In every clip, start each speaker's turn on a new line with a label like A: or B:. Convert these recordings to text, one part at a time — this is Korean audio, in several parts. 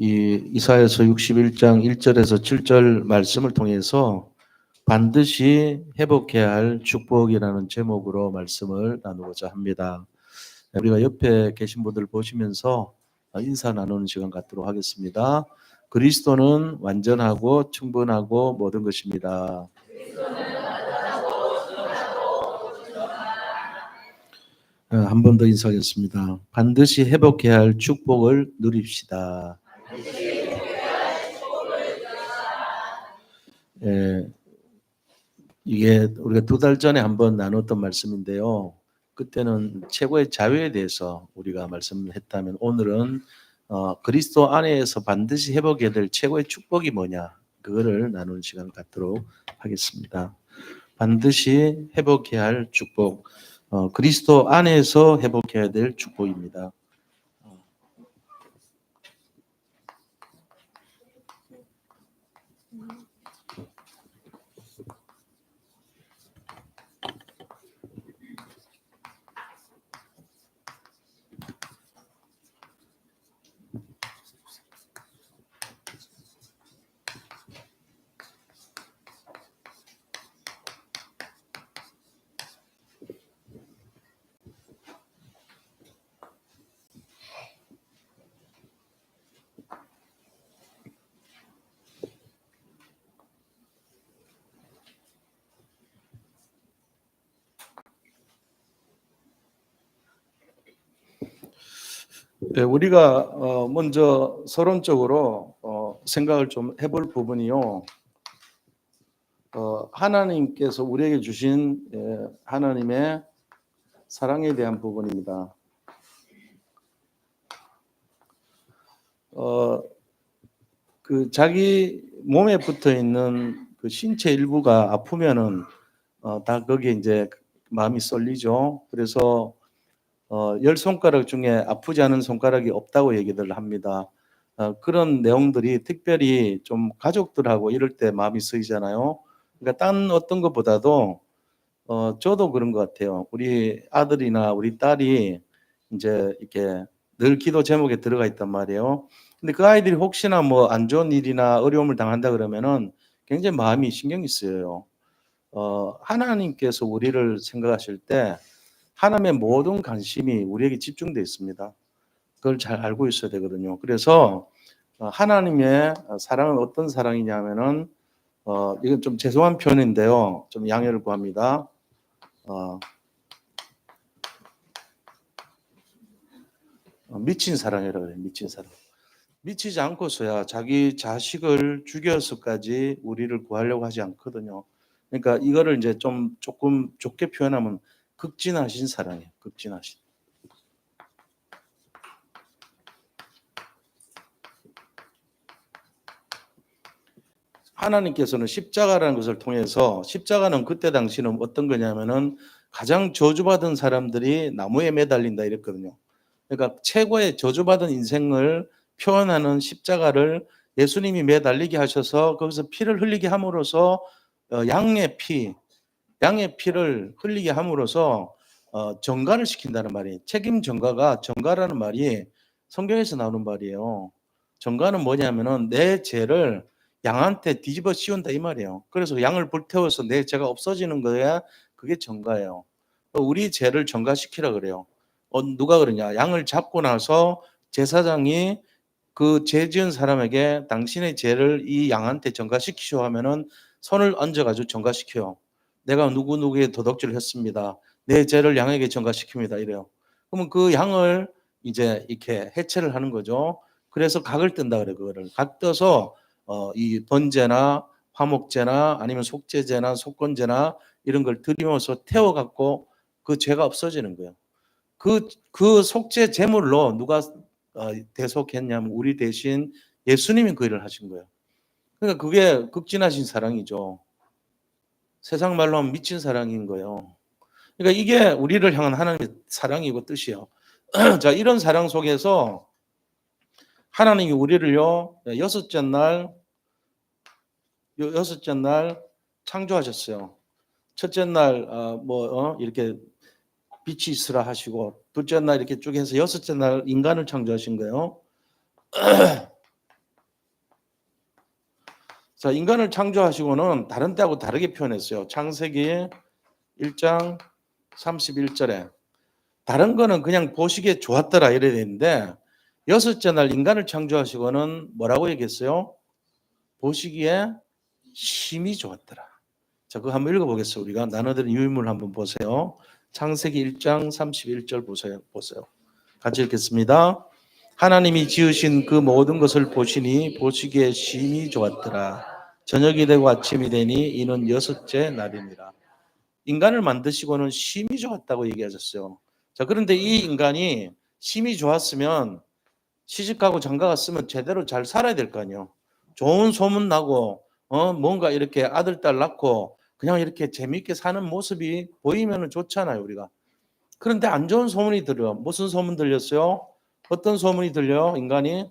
A: 이 이사야서 61장 1절에서 7절 말씀을 통해서 반드시 회복해야 할 축복이라는 제목으로 말씀을 나누고자 합니다. 우리가 옆에 계신 분들 보시면서 인사 나누는 시간 갖도록 하겠습니다. 그리스도는 완전하고 충분하고 모든 것입니다. 한 번 더 인사하겠습니다. 반드시 회복해야 할 축복을 누립시다. 이게 우리가 2달 전에 한번 나눴던 말씀인데요. 그때는 최고의 자유에 대해서 우리가 말씀을 했다면 오늘은 그리스도 안에서 반드시 회복해야 될 최고의 축복이 뭐냐 그거를 나누는 시간을 갖도록 하겠습니다. 반드시 회복해야 할 축복, 그리스도 안에서 회복해야 될 축복입니다. 우리가 먼저 서론적으로 생각을 좀 해볼 부분이요. 하나님께서 우리에게 주신 하나님의 사랑에 대한 부분입니다. 그 자기 몸에 붙어 있는 그 신체 일부가 아프면은 다 거기에 이제 마음이 쏠리죠. 그래서 10손가락 중에 아프지 않은 손가락이 없다고 얘기들 합니다. 그런 내용들이 특별히 좀 가족들하고 이럴 때 마음이 쓰이잖아요. 그러니까 딴 어떤 것보다도 저도 그런 것 같아요. 우리 아들이나 우리 딸이 이제 이렇게 늘 기도 제목에 들어가 있단 말이에요. 근데 그 아이들이 혹시나 뭐 안 좋은 일이나 어려움을 당한다 그러면은 굉장히 마음이 신경이 쓰여요. 하나님께서 우리를 생각하실 때 하나님의 모든 관심이 우리에게 집중되어 있습니다. 그걸 잘 알고 있어야 되거든요. 그래서 하나님의 사랑은 어떤 사랑이냐면은 이건 좀 죄송한 표현인데요. 좀 양해를 구합니다. 미친 사랑이라고 그래요. 미친 사랑. 미치지 않고서야 자기 자식을 죽여서까지 우리를 구하려고 하지 않거든요. 그러니까 이거를 이제 좀 조금 좋게 표현하면 극진하신 사랑이에요. 극진하신. 하나님께서는 십자가라는 것을 통해서 십자가는 그때 당시는 어떤 거냐면은 가장 저주받은 사람들이 나무에 매달린다 이랬거든요. 그러니까 최고의 저주받은 인생을 표현하는 십자가를 예수님이 매달리게 하셔서 거기서 피를 흘리게 함으로써 양의 피를 흘리게 함으로써 정가를 시킨다는 말이에요. 책임 정가가 정가라는 말이 성경에서 나오는 말이에요. 정가는 뭐냐면은 내 죄를 양한테 뒤집어 씌운다 이 말이에요. 그래서 양을 불태워서 내 죄가 없어지는 거야. 그게 정가예요. 우리 죄를 정가시키라 그래요. 누가 그러냐? 양을 잡고 나서 제사장이 그 죄 지은 사람에게 당신의 죄를 이 양한테 전가시키시오 하면은 손을 얹어가지고 전가시켜요. 내가 누구누구의 도덕질을 했습니다. 내 죄를 양에게 전가시킵니다. 이래요. 그러면 그 양을 이제 이렇게 해체를 하는 거죠. 그래서 각을 뜬다 그래 그거를. 각 떠서 이 번제나 화목제나 아니면 속죄제나 속건제나 이런 걸 드리면서 태워갖고 그 죄가 없어지는 거예요. 그 속죄 제물로 누가 대속했냐면 우리 대신 예수님이 그 일을 하신 거예요. 그러니까 그게 극진하신 사랑이죠. 세상 말로 하면 미친 사랑인 거예요. 그러니까 이게 우리를 향한 하나님의 사랑이고 뜻이에요. 자, 이런 사랑 속에서 하나님이 우리를요, 여섯째 날 창조하셨어요. 첫째 날, 이렇게 빛이 있으라 하시고, 둘째 날 이렇게 쭉 해서 여섯째 날 인간을 창조하신 거예요. 자, 인간을 창조하시고는 다른 때하고 다르게 표현했어요. 창세기 1장 31절에 다른 거는 그냥 보시기에 좋았더라 이래 되는데 여섯째 날 인간을 창조하시고는 뭐라고 얘기했어요? 보시기에 심히 좋았더라. 자, 그거 한번 읽어보겠습니다. 우리가 나눠드린 유인물 한번 보세요. 창세기 1장 31절 보세요. 같이 읽겠습니다. 하나님이 지으신 그 모든 것을 보시니 보시기에 심히 좋았더라. 저녁이 되고 아침이 되니 이는 여섯째 날이니라. 인간을 만드시고는 심히 좋았다고 얘기하셨어요. 자, 그런데 이 인간이 심히 좋았으면 시집가고 장가갔으면 제대로 잘 살아야 될 거 아니에요. 좋은 소문 나고 뭔가 이렇게 아들 딸 낳고 그냥 이렇게 재미있게 사는 모습이 보이면 좋잖아요, 우리가. 그런데 안 좋은 소문이 들려. 무슨 소문 들렸어요? 어떤 소문이 들려요, 인간이?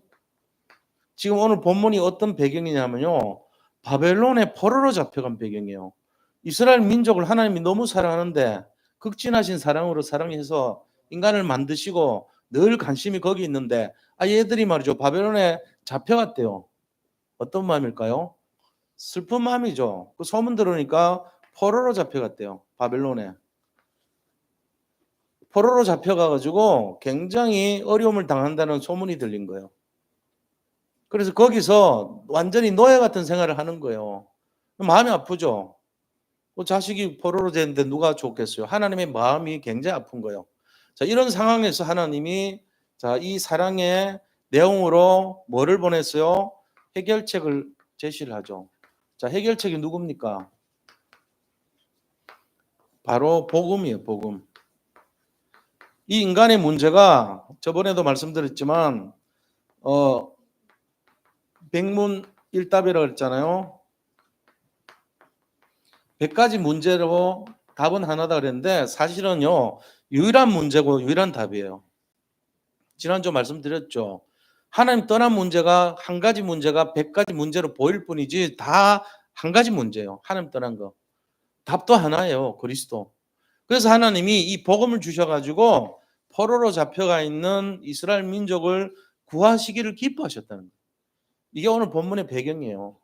A: 지금 오늘 본문이 어떤 배경이냐면요. 바벨론의 포로로 잡혀간 배경이에요. 이스라엘 민족을 하나님이 너무 사랑하는데 극진하신 사랑으로 사랑해서 인간을 만드시고 늘 관심이 거기 있는데 얘들이 말이죠. 바벨론에 잡혀갔대요. 어떤 마음일까요? 슬픈 마음이죠. 그 소문 들으니까 포로로 잡혀갔대요. 바벨론에. 포로로 잡혀가가지고 굉장히 어려움을 당한다는 소문이 들린 거예요. 그래서 거기서 완전히 노예 같은 생활을 하는 거예요. 마음이 아프죠. 자식이 포로로 됐는데 누가 좋겠어요. 하나님의 마음이 굉장히 아픈 거예요. 자, 이런 상황에서 하나님이 이 사랑의 내용으로 뭐를 보냈어요? 해결책을 제시를 하죠. 자, 해결책이 누굽니까? 바로 복음이에요, 복음. 이 인간의 문제가 저번에도 말씀드렸지만 백문일답이라고 했잖아요. 100가지 문제로 답은 하나다 그랬는데 사실은요. 유일한 문제고 유일한 답이에요. 지난주 말씀드렸죠. 하나님 떠난 문제가 한 가지 문제가 100가지 문제로 보일 뿐이지 다 한 가지 문제예요. 하나님 떠난 거. 답도 하나예요. 그리스도. 그래서 하나님이 이 복음을 주셔가지고 포로로 잡혀가 있는 이스라엘 민족을 구하시기를 기뻐하셨다는 거예요. 이게 오늘 본문의 배경이에요.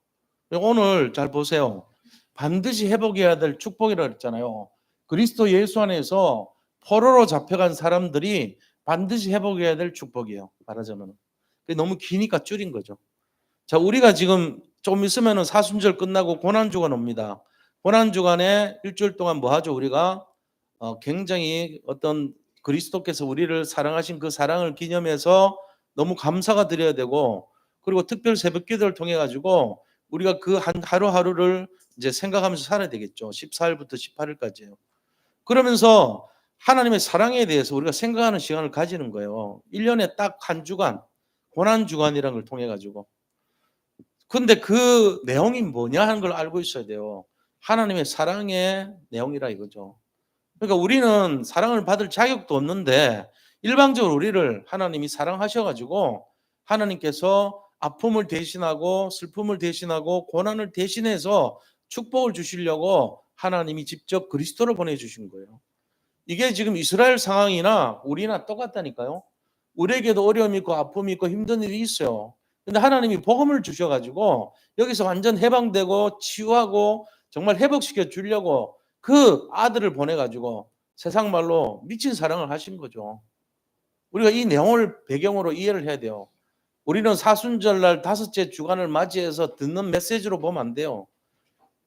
A: 오늘 잘 보세요. 반드시 회복해야 될 축복이라고 했잖아요. 그리스도 예수 안에서 포로로 잡혀간 사람들이 반드시 회복해야 될 축복이에요. 말하자면. 너무 기니까 줄인 거죠. 자, 우리가 지금 조금 있으면 사순절 끝나고 고난주간 옵니다. 고난주간에 일주일 동안 뭐 하죠? 우리가 굉장히 어떤 그리스도께서 우리를 사랑하신 그 사랑을 기념해서 너무 감사가 드려야 되고 그리고 특별 새벽 기도를 통해 가지고 우리가 그 하루하루를 이제 생각하면서 살아야 되겠죠. 14일부터 18일까지요. 그러면서 하나님의 사랑에 대해서 우리가 생각하는 시간을 가지는 거예요. 1년에 딱 한 주간, 고난 주간이라는 걸 통해 가지고. 근데 그 내용이 뭐냐 하는 걸 알고 있어야 돼요. 하나님의 사랑의 내용이라 이거죠. 그러니까 우리는 사랑을 받을 자격도 없는데 일방적으로 우리를 하나님이 사랑하셔 가지고 하나님께서 아픔을 대신하고 슬픔을 대신하고 고난을 대신해서 축복을 주시려고 하나님이 직접 그리스도를 보내주신 거예요. 이게 지금 이스라엘 상황이나 우리나 똑같다니까요. 우리에게도 어려움이 있고 아픔이 있고 힘든 일이 있어요. 근데 하나님이 복음을 주셔가지고 여기서 완전 해방되고 치유하고 정말 회복시켜 주려고 그 아들을 보내가지고 세상 말로 미친 사랑을 하신 거죠. 우리가 이 내용을 배경으로 이해를 해야 돼요. 우리는 사순절날 다섯째 주간을 맞이해서 듣는 메시지로 보면 안 돼요.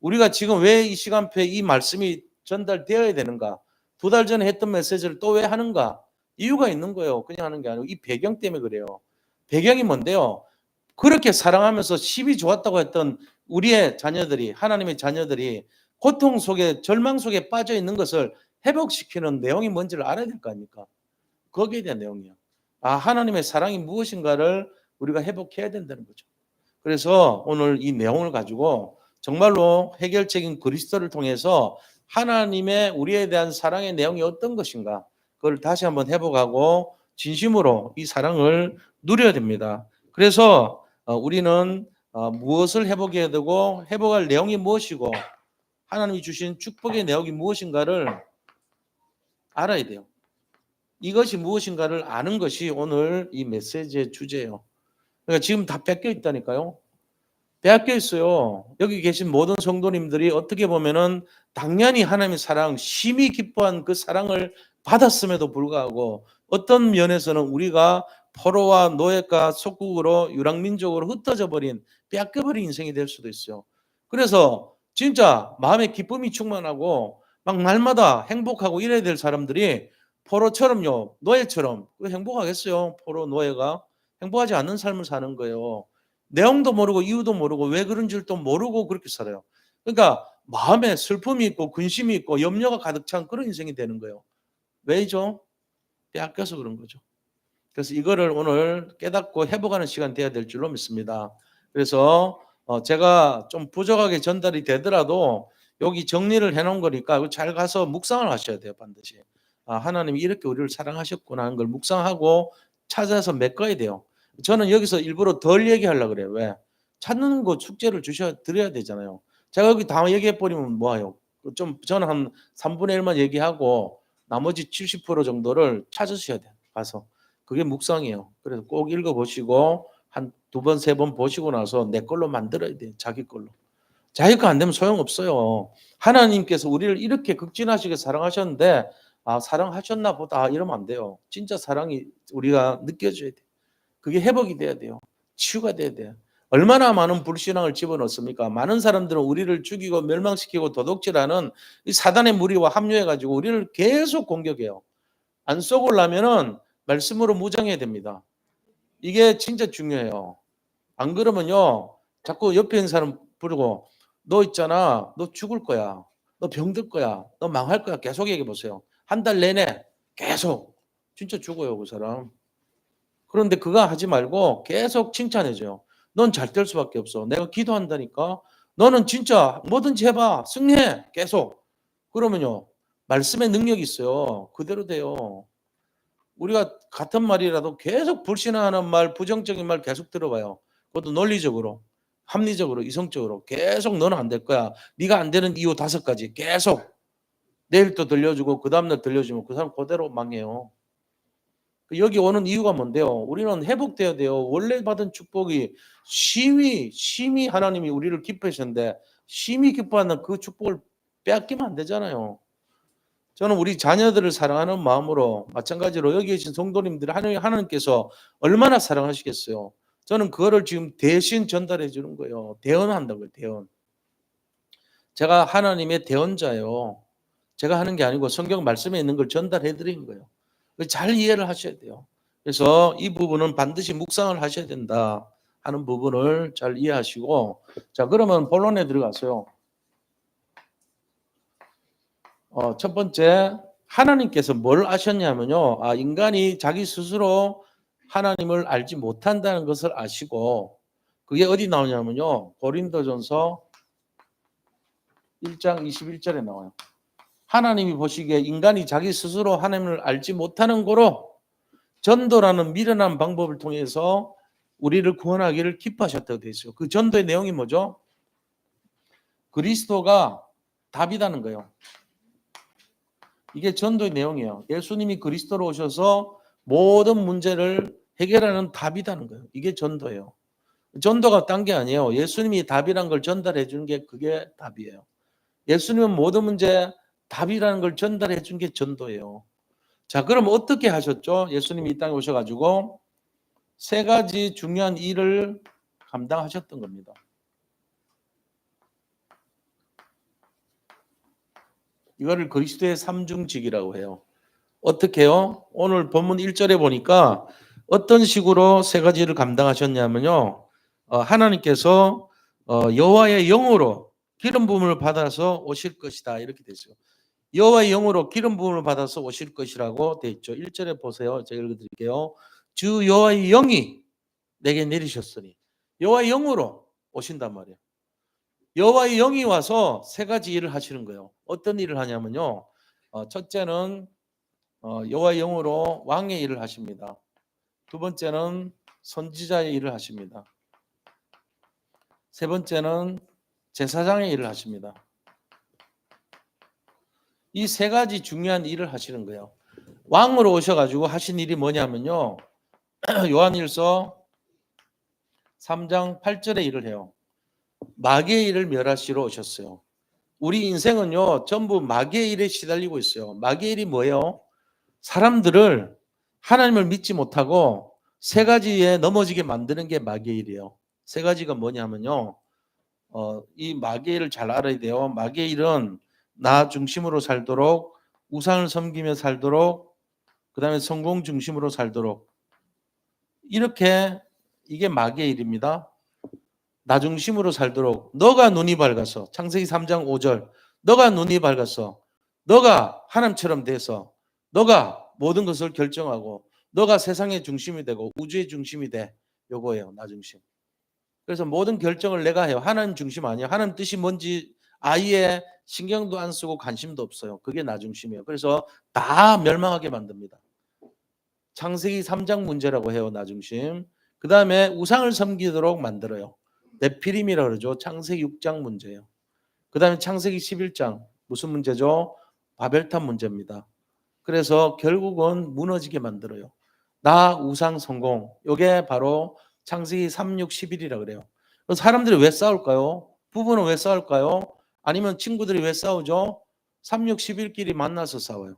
A: 우리가 지금 왜 이 시간표에 이 말씀이 전달되어야 되는가? 2달 전에 했던 메시지를 또 왜 하는가? 이유가 있는 거예요. 그냥 하는 게 아니고 이 배경 때문에 그래요. 배경이 뭔데요? 그렇게 사랑하면서 십이 좋았다고 했던 우리의 자녀들이 하나님의 자녀들이 고통 속에 절망 속에 빠져 있는 것을 회복시키는 내용이 뭔지를 알아야 될 거 아닙니까? 거기에 대한 내용이에요. 하나님의 사랑이 무엇인가를 우리가 회복해야 된다는 거죠. 그래서 오늘 이 내용을 가지고 정말로 해결책인 그리스도를 통해서 하나님의 우리에 대한 사랑의 내용이 어떤 것인가 그걸 다시 한번 회복하고 진심으로 이 사랑을 누려야 됩니다. 그래서 우리는 무엇을 회복해야 되고 회복할 내용이 무엇이고 하나님이 주신 축복의 내용이 무엇인가를 알아야 돼요. 이것이 무엇인가를 아는 것이 오늘 이 메시지의 주제예요. 그러니까 지금 다 뺏겨 있다니까요. 빼앗겨 있어요. 여기 계신 모든 성도님들이 어떻게 보면은 당연히 하나님의 사랑, 심히 기뻐한 그 사랑을 받았음에도 불구하고 어떤 면에서는 우리가 포로와 노예가 속국으로 유랑민족으로 흩어져 버린, 빼앗겨 버린 인생이 될 수도 있어요. 그래서 진짜 마음에 기쁨이 충만하고 막 날마다 행복하고 이래야 될 사람들이 포로처럼요, 노예처럼 행복하겠어요? 포로 노예가 행복하지 않는 삶을 사는 거예요. 내용도 모르고 이유도 모르고 왜 그런 줄도 모르고 그렇게 살아요. 그러니까 마음에 슬픔이 있고 근심이 있고 염려가 가득 찬 그런 인생이 되는 거예요. 왜죠? 빼앗겨서 그런 거죠. 그래서 이거를 오늘 깨닫고 회복하는 시간 돼야 될 줄로 믿습니다. 그래서 제가 좀 부족하게 전달이 되더라도 여기 정리를 해 놓은 거니까 잘 가서 묵상을 하셔야 돼요, 반드시. 하나님이 이렇게 우리를 사랑하셨구나 하는 걸 묵상하고 찾아서 메꿔야 돼요. 저는 여기서 일부러 덜 얘기하려고 그래요. 왜? 찾는 거 숙제를 드려야 되잖아요. 제가 여기 다 얘기해 버리면 뭐해요? 좀 저는 한 3분의 1만 얘기하고 나머지 70% 정도를 찾으셔야 돼요. 가서. 그게 묵상이에요. 그래서 꼭 읽어보시고 한 2번, 3번 보시고 나서 내 걸로 만들어야 돼요. 자기 걸로. 자기 거 안 되면 소용없어요. 하나님께서 우리를 이렇게 극진하시게 사랑하셨는데 사랑하셨나 보다 이러면 안 돼요. 진짜 사랑이 우리가 느껴져야 돼요. 그게 회복이 돼야 돼요. 치유가 돼야 돼요. 얼마나 많은 불신앙을 집어넣습니까? 많은 사람들은 우리를 죽이고 멸망시키고 도둑질하는 이 사단의 무리와 합류해가지고 우리를 계속 공격해요. 안 쏘고려면은 말씀으로 무장해야 됩니다. 이게 진짜 중요해요. 안 그러면요, 자꾸 옆에 있는 사람 부르고 너 있잖아, 너 죽을 거야, 너 병들 거야, 너 망할 거야. 계속 얘기해 보세요. 한 달 내내 계속 진짜 죽어요, 그 사람. 그런데 그거 하지 말고 계속 칭찬해줘요. 넌 잘 될 수밖에 없어. 내가 기도한다니까. 너는 진짜 뭐든지 해봐. 승리해. 계속. 그러면요, 말씀의 능력이 있어요. 그대로 돼요. 우리가 같은 말이라도 계속 불신하는 말, 부정적인 말 계속 들어봐요. 그것도 논리적으로, 합리적으로, 이성적으로 계속 너는 안 될 거야. 네가 안 되는 이유 5가지 계속 내일 또 들려주고 그 다음날 들려주면 그 사람 그대로 망해요. 여기 오는 이유가 뭔데요? 우리는 회복돼야 돼요. 원래 받은 축복이 심히 하나님이 우리를 기뻐하셨는데 심히 기뻐하는 그 축복을 빼앗기면 안 되잖아요. 저는 우리 자녀들을 사랑하는 마음으로 마찬가지로 여기 계신 성도님들 하나님께서 얼마나 사랑하시겠어요. 저는 그거를 지금 대신 전달해 주는 거예요. 대언한다고요. 대언. 제가 하나님의 대언자예요. 제가 하는 게 아니고 성경 말씀에 있는 걸 전달해 드리는 거예요. 잘 이해를 하셔야 돼요. 그래서 이 부분은 반드시 묵상을 하셔야 된다 하는 부분을 잘 이해하시고, 자 그러면 본론에 들어가서요. 첫 번째, 하나님께서 뭘 아셨냐면요. 인간이 자기 스스로 하나님을 알지 못한다는 것을 아시고, 그게 어디 나오냐면요. 고린도전서 1장 21절에 나와요. 하나님이 보시기에 인간이 자기 스스로 하나님을 알지 못하는 거로 전도라는 미련한 방법을 통해서 우리를 구원하기를 기뻐하셨다고 되어 있어요. 그 전도의 내용이 뭐죠? 그리스도가 답이라는 거예요. 이게 전도의 내용이에요. 예수님이 그리스도로 오셔서 모든 문제를 해결하는 답이라는 거예요. 이게 전도예요. 전도가 딴 게 아니에요. 예수님이 답이란 걸 전달해 주는 게 그게 답이에요. 예수님은 모든 문제 답이라는 걸 전달해 준 게 전도예요. 자, 그럼 어떻게 하셨죠? 예수님이 이 땅에 오셔가지고 3가지 중요한 일을 감당하셨던 겁니다. 이거를 그리스도의 삼중직이라고 해요. 어떻게 해요? 오늘 본문 1절에 보니까 어떤 식으로 3가지를 감당하셨냐면요. 하나님께서 여호와의 영으로 기름 부음을 받아서 오실 것이다. 이렇게 되어 있어요. 여호와의 영으로 기름 부음을 받아서 오실 것이라고 되어 있죠. 1절에 보세요. 제가 읽어드릴게요. 주 여호와의 영이 내게 내리셨으니. 여호와의 영으로 오신단 말이에요. 여호와의 영이 와서 3가지 일을 하시는 거예요. 어떤 일을 하냐면요. 첫째는 여호와의 영으로 왕의 일을 하십니다. 2번째는 선지자의 일을 하십니다. 3번째는 제사장의 일을 하십니다. 이 3가지 중요한 일을 하시는 거예요. 왕으로 오셔가지고 하신 일이 뭐냐면요. 요한일서 3장 8절에 일을 해요. 마귀의 일을 멸하시러 오셨어요. 우리 인생은요, 전부 마귀의 일에 시달리고 있어요. 마귀의 일이 뭐예요? 사람들을 하나님을 믿지 못하고 세 가지에 넘어지게 만드는 게 마귀의 일이에요. 세 가지가 뭐냐면요. 이 마귀의 일을 잘 알아야 돼요. 마귀의 일은 나 중심으로 살도록, 우상을 섬기며 살도록, 그 다음에 성공 중심으로 살도록, 이렇게 이게 마귀의 일입니다. 나 중심으로 살도록 너가 눈이 밝아서, 창세기 3장 5절, 너가 눈이 밝아서 너가 하나님처럼 돼서 너가 모든 것을 결정하고 너가 세상의 중심이 되고 우주의 중심이 돼. 요거예요. 나 중심. 그래서 모든 결정을 내가 해요. 하나님 중심 아니에요. 하나님 뜻이 뭔지 아예 신경도 안 쓰고 관심도 없어요. 그게 나 중심이에요. 그래서 다 멸망하게 만듭니다. 창세기 3장 문제라고 해요. 나 중심. 그 다음에 우상을 섬기도록 만들어요. 네피림이라고 그러죠. 창세기 6장 문제예요. 그 다음에 창세기 11장 무슨 문제죠? 바벨탑 문제입니다. 그래서 결국은 무너지게 만들어요. 나 우상 성공. 이게 바로 창세기 3, 6, 11이라 그래요. 사람들이 왜 싸울까요? 부부는 왜 싸울까요? 아니면 친구들이 왜 싸우죠? 3, 6, 11끼리 만나서 싸워요.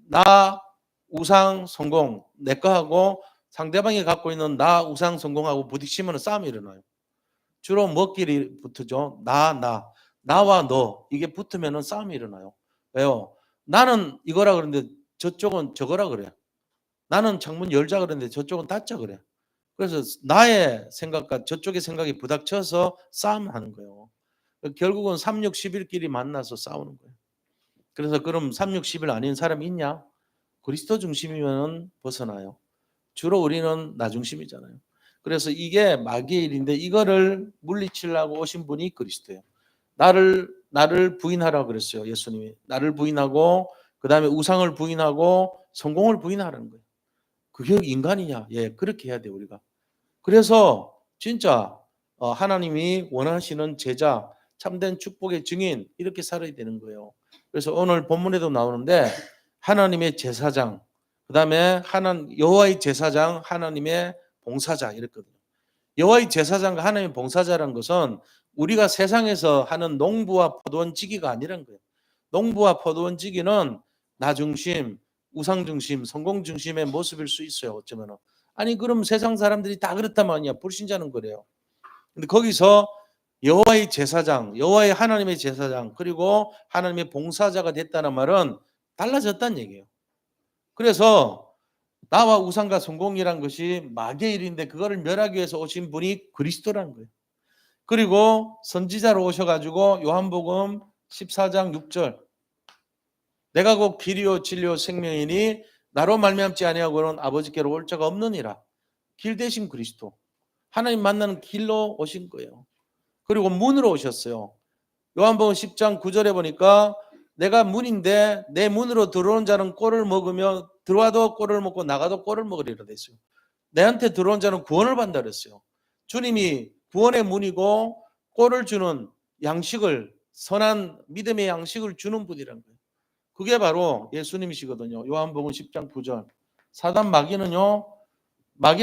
A: 나 우상 성공 내 거 하고 상대방이 갖고 있는 나 우상 성공하고 부딪히면 싸움이 일어나요. 주로 뭐끼리 붙죠? 나와 너 이게 붙으면 싸움이 일어나요. 왜요? 나는 이거라 그러는데 저쪽은 저거라 그래. 나는 창문 열자 그러는데 저쪽은 닫자 그래. 그래서 나의 생각과 저쪽의 생각이 부닥쳐서 싸움하는 거예요. 결국은 3, 6, 10일끼리 만나서 싸우는 거예요. 그래서 그럼 3, 6, 10일 아닌 사람이 있냐? 그리스도 중심이면 벗어나요. 주로 우리는 나 중심이잖아요. 그래서 이게 마귀의 일인데 이거를 물리치려고 오신 분이 그리스도예요. 나를 부인하라고 그랬어요. 예수님이. 나를 부인하고 그다음에 우상을 부인하고 성공을 부인하라는 거예요. 그게 인간이냐? 예, 그렇게 해야 돼요, 우리가. 그래서 진짜 하나님이 원하시는 제자, 참된 축복의 증인 이렇게 살아야 되는 거예요. 그래서 오늘 본문에도 나오는데 하나님의 제사장, 그다음에 여호와의 제사장, 하나님의 봉사자 이랬거든요. 여호와의 제사장과 하나님의 봉사자란 것은 우리가 세상에서 하는 농부와 포도원지기가 아니란 거예요. 농부와 포도원지기는 나 중심, 우상 중심, 성공 중심의 모습일 수 있어요. 어쩌면은. 아니 그럼 세상 사람들이 다 그렇다면 아니야. 불신자는 그래요. 근데 거기서 여호와의 제사장, 여호와의 하나님의 제사장, 그리고 하나님의 봉사자가 됐다는 말은 달라졌다는 얘기예요. 그래서 나와 우상과 성공이란 것이 마귀의 일인데 그거를 멸하기 위해서 오신 분이 그리스도라는 거예요. 그리고 선지자로 오셔가지고 요한복음 14장 6절 내가 곧 길이요 진리요 생명이니 나로 말미암지 아니하고는 아버지께로 올 자가 없느니라. 길 대신 그리스도. 하나님 만나는 길로 오신 거예요. 그리고 문으로 오셨어요. 요한복음 10장 9절에 보니까 내가 문인데 내 문으로 들어온 자는 꼴을 먹으며 들어와도 꼴을 먹고 나가도 꼴을 먹으리라 됐어요. 내한테 들어온 자는 구원을 받는다 그랬어요. 주님이 구원의 문이고 꼴을 주는 양식을 선한 믿음의 양식을 주는 분이라는 거예요. 그게 바로 예수님이시거든요. 요한복음 10장 9절. 사단 마귀는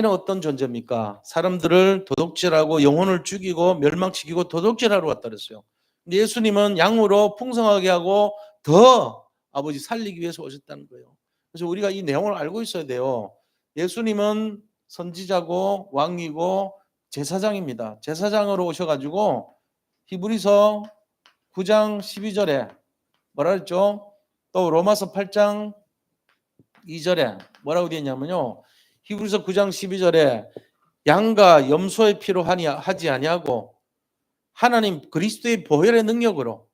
A: 어떤 존재입니까? 사람들을 도둑질하고 영혼을 죽이고 멸망시키고 도둑질하러 왔다 그랬어요. 근데 예수님은 양으로 풍성하게 하고 더 아버지 살리기 위해서 오셨다는 거예요. 그래서 우리가 이 내용을 알고 있어야 돼요. 예수님은 선지자고 왕이고 제사장입니다. 제사장으로 오셔가지고 히브리서 9장 12절에 뭐라 그랬죠? 또 로마서 8장 2절에 뭐라고 되어 있냐면요. 히브리서 9장 12절에 양과 염소의 피로 하지 아니하고 하나님 그리스도의 보혈의 능력으로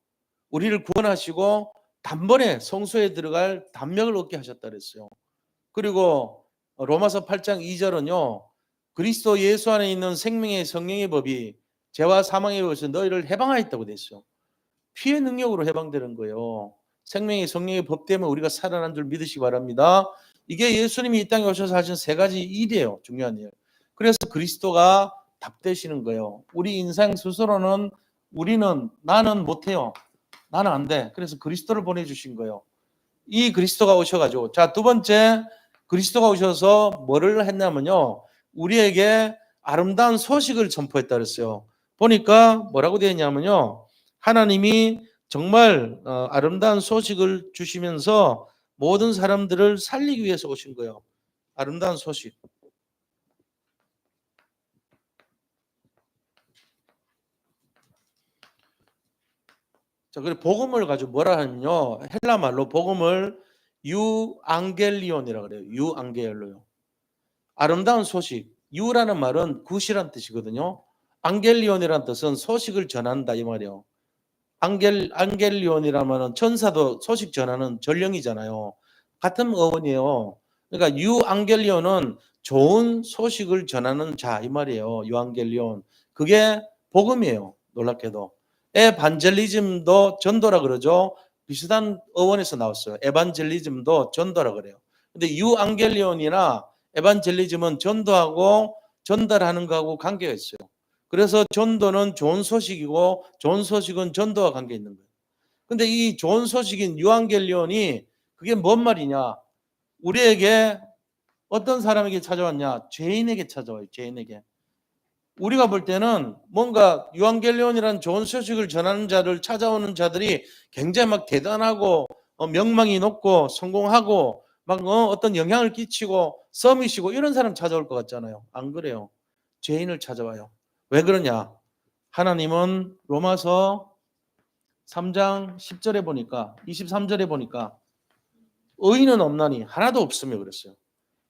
A: 우리를 구원하시고 단번에 성소에 들어갈 담력을 얻게 하셨다 그랬어요. 그리고 로마서 8장 2절은요. 그리스도 예수 안에 있는 생명의 성령의 법이 죄와 사망의 법에서 너희를 해방하였다고 됐어요. 피의 능력으로 해방되는 거예요. 생명의 성령의 법 때문에 우리가 살아난 줄 믿으시기 바랍니다. 이게 예수님이 이 땅에 오셔서 하신 세 가지 일이에요. 중요한 일. 그래서 그리스도가 답되시는 거예요. 우리 인생 스스로는 나는 못해요. 나는 안 돼. 그래서 그리스도를 보내주신 거예요. 이 그리스도가 오셔가지고 자, 두 번째 그리스도가 오셔서 뭐를 했냐면요. 우리에게 아름다운 소식을 전포했다 그랬어요. 보니까 뭐라고 되어 있냐면요. 하나님이 정말 아름다운 소식을 주시면서 모든 사람들을 살리기 위해서 오신 거예요. 아름다운 소식. 자, 그리고 복음을 가지고 뭐라 하면요. 헬라 말로 복음을 유앙겔리온이라고 그래요. 유앙겔로요. 아름다운 소식. 유라는 말은 굿이란 뜻이거든요. 앙겔리온이라는 뜻은 소식을 전한다 이 말이에요. 안겔리온이라는 말은 천사도 소식 전하는 전령이잖아요. 같은 어원이에요. 그러니까 유앙겔리온은 좋은 소식을 전하는 자 이 말이에요. 유앙겔리온. 그게 복음이에요. 놀랍게도. 에반젤리즘도 전도라 그러죠. 비슷한 어원에서 나왔어요. 에반젤리즘도 전도라 그래요. 근데 유앙겔리온이나 에반젤리즘은 전도하고 전달하는 거하고 관계가 있어요. 그래서 전도는 좋은 소식이고 좋은 소식은 전도와 관계 있는 거예요. 근데 이 좋은 소식인 유앙겔리온이 그게 뭔 말이냐? 우리에게 어떤 사람에게 찾아왔냐? 죄인에게 찾아와요. 죄인에게. 우리가 볼 때는 뭔가 유앙겔리온이라는 좋은 소식을 전하는 자를 찾아오는 자들이 굉장히 막 대단하고 명망이 높고 성공하고 막 어떤 영향을 끼치고 서밋이고 이런 사람 찾아올 것 같잖아요. 안 그래요. 죄인을 찾아와요. 왜 그러냐? 하나님은 로마서 3장 10절에 보니까 23절에 보니까 의인은 없나니 하나도 없으며 그랬어요.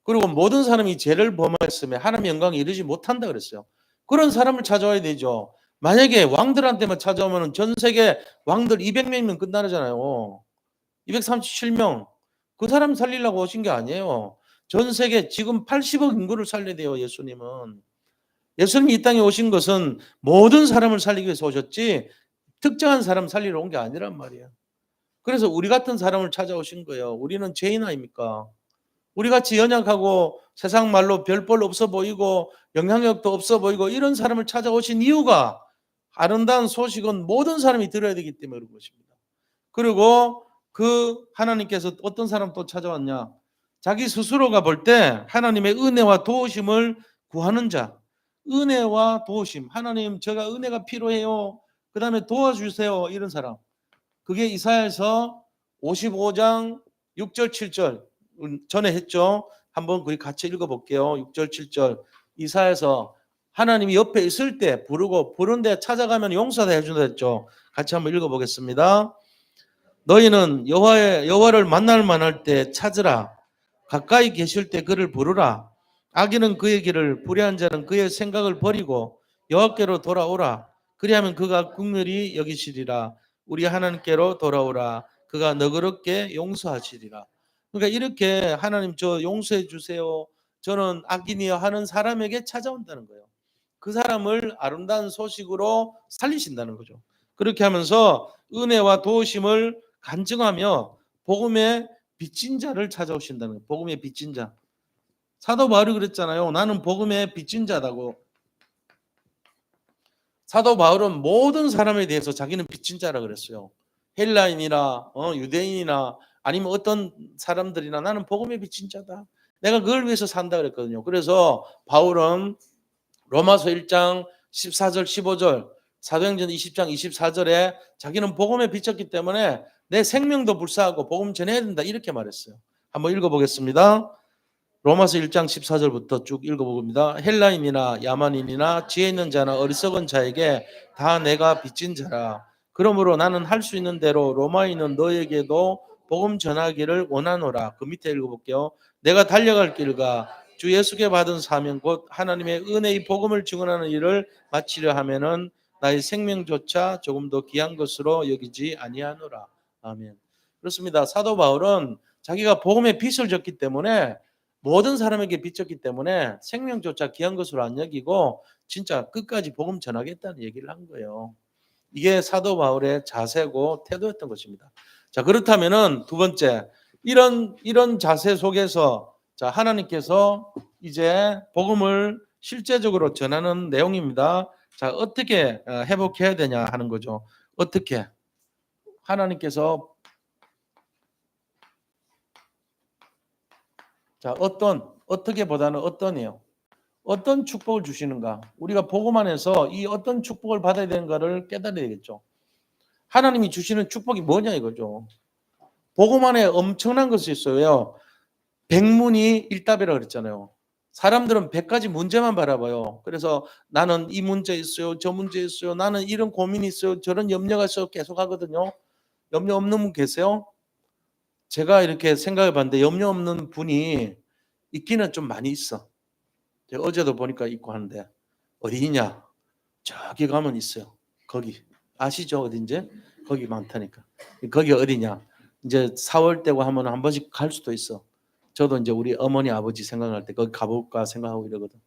A: 그리고 모든 사람이 죄를 범하였으며 하나님의 영광에 이르지 못한다 그랬어요. 그런 사람을 찾아와야 되죠. 만약에 왕들한테만 찾아오면 전 세계 왕들 200명이면 끝나잖아요. 237명. 그 사람 살리려고 오신 게 아니에요. 전 세계 지금 80억 인구를 살려야 돼요. 예수님은. 예수님이 이 땅에 오신 것은 모든 사람을 살리기 위해서 오셨지 특정한 사람 살리러 온 게 아니란 말이에요. 그래서 우리 같은 사람을 찾아오신 거예요. 우리는 죄인 아닙니까? 우리 같이 연약하고 세상 말로 별볼 없어 보이고 영향력도 없어 보이고 이런 사람을 찾아오신 이유가 아름다운 소식은 모든 사람이 들어야 되기 때문에 그런 것입니다. 그리고 그 하나님께서 어떤 사람 또 찾아왔냐? 자기 스스로가 볼 때 하나님의 은혜와 도우심을 구하는 자. 은혜와 도우심. 하나님 제가 은혜가 필요해요. 그 다음에 도와주세요. 이런 사람. 그게 이사야서 55장 6절 7절 전에 했죠. 한번 우리 같이 읽어볼게요. 6절 7절 이사야서 하나님이 옆에 있을 때 부르고 부른데 찾아가면 용서다 해준다 했죠. 같이 한번 읽어보겠습니다. 너희는 여호와를 만날 만할 때 찾으라. 가까이 계실 때 그를 부르라. 악인은 그의 길을 불의한 자는 그의 생각을 버리고 여호와께로 돌아오라. 그리하면 그가 긍휼히 여기시리라. 우리 하나님께로 돌아오라. 그가 너그럽게 용서하시리라. 그러니까 이렇게 하나님 저 용서해 주세요. 저는 악인이여 하는 사람에게 찾아온다는 거예요. 그 사람을 아름다운 소식으로 살리신다는 거죠. 그렇게 하면서 은혜와 도우심을 간증하며 복음의 빚진 자를 찾아오신다는 거예요. 복음의 빚진 자. 사도 바울이 그랬잖아요. 나는 복음의 빚진 자다고. 사도 바울은 모든 사람에 대해서 자기는 빚진 자라 그랬어요. 헬라인이나 유대인이나 아니면 어떤 사람들이나 나는 복음의 빚진 자다. 내가 그걸 위해서 산다 그랬거든요. 그래서 바울은 로마서 1장 14절 15절 사도행전 20장 24절에 자기는 복음에 비쳤기 때문에 내 생명도 불사하고 복음 전해야 된다 이렇게 말했어요. 한번 읽어보겠습니다. 로마서 1장 14절부터 쭉 읽어봅니다. 헬라인이나 야만인이나 지혜 있는 자나 어리석은 자에게 다 내가 빚진 자라. 그러므로 나는 할 수 있는 대로 로마인은 너에게도 복음 전하기를 원하노라. 그 밑에 읽어볼게요. 내가 달려갈 길과 주 예수께 받은 사명 곧 하나님의 은혜의 복음을 증언하는 일을 마치려 하면은 나의 생명조차 조금 더 귀한 것으로 여기지 아니하노라. 아멘. 그렇습니다. 사도 바울은 자기가 복음의 빚을 졌기 때문에 모든 사람에게 비쳤기 때문에 생명조차 귀한 것으로 안 여기고 진짜 끝까지 복음 전하겠다는 얘기를 한 거예요. 이게 사도 바울의 자세고 태도였던 것입니다. 자, 그렇다면은 두 번째 이런 자세 속에서 자, 하나님께서 이제 복음을 실제적으로 전하는 내용입니다. 자, 어떻게 회복해야 되냐 하는 거죠. 어떻게 하나님께서 자, 어떻게보다는 어떤이에요. 어떤 축복을 주시는가? 우리가 보고만 해서 이 어떤 축복을 받아야 되는가를 깨달아야 되겠죠. 하나님이 주시는 축복이 뭐냐 이거죠. 보고만 해 엄청난 것이 있어요. 백문이 일답이라고 그랬잖아요. 사람들은 100가지 문제만 바라봐요. 그래서 나는 이 문제 있어요. 저 문제 있어요. 나는 이런 고민이 있어요. 저런 염려가 있어요. 계속 하거든요. 염려 없는 분 계세요? 제가 이렇게 생각해 봤는데 염려 없는 분이 있기는 좀 많이 있어. 제가 어제도 보니까 있고 하는데 어디냐? 저기 가면 있어요. 거기 아시죠? 어딘지? 거기 많다니까. 거기 어디냐? 이제 4월 때고 하면 한 번씩 갈 수도 있어. 저도 이제 우리 어머니 아버지 생각할 때 거기 가볼까 생각하고 이러거든.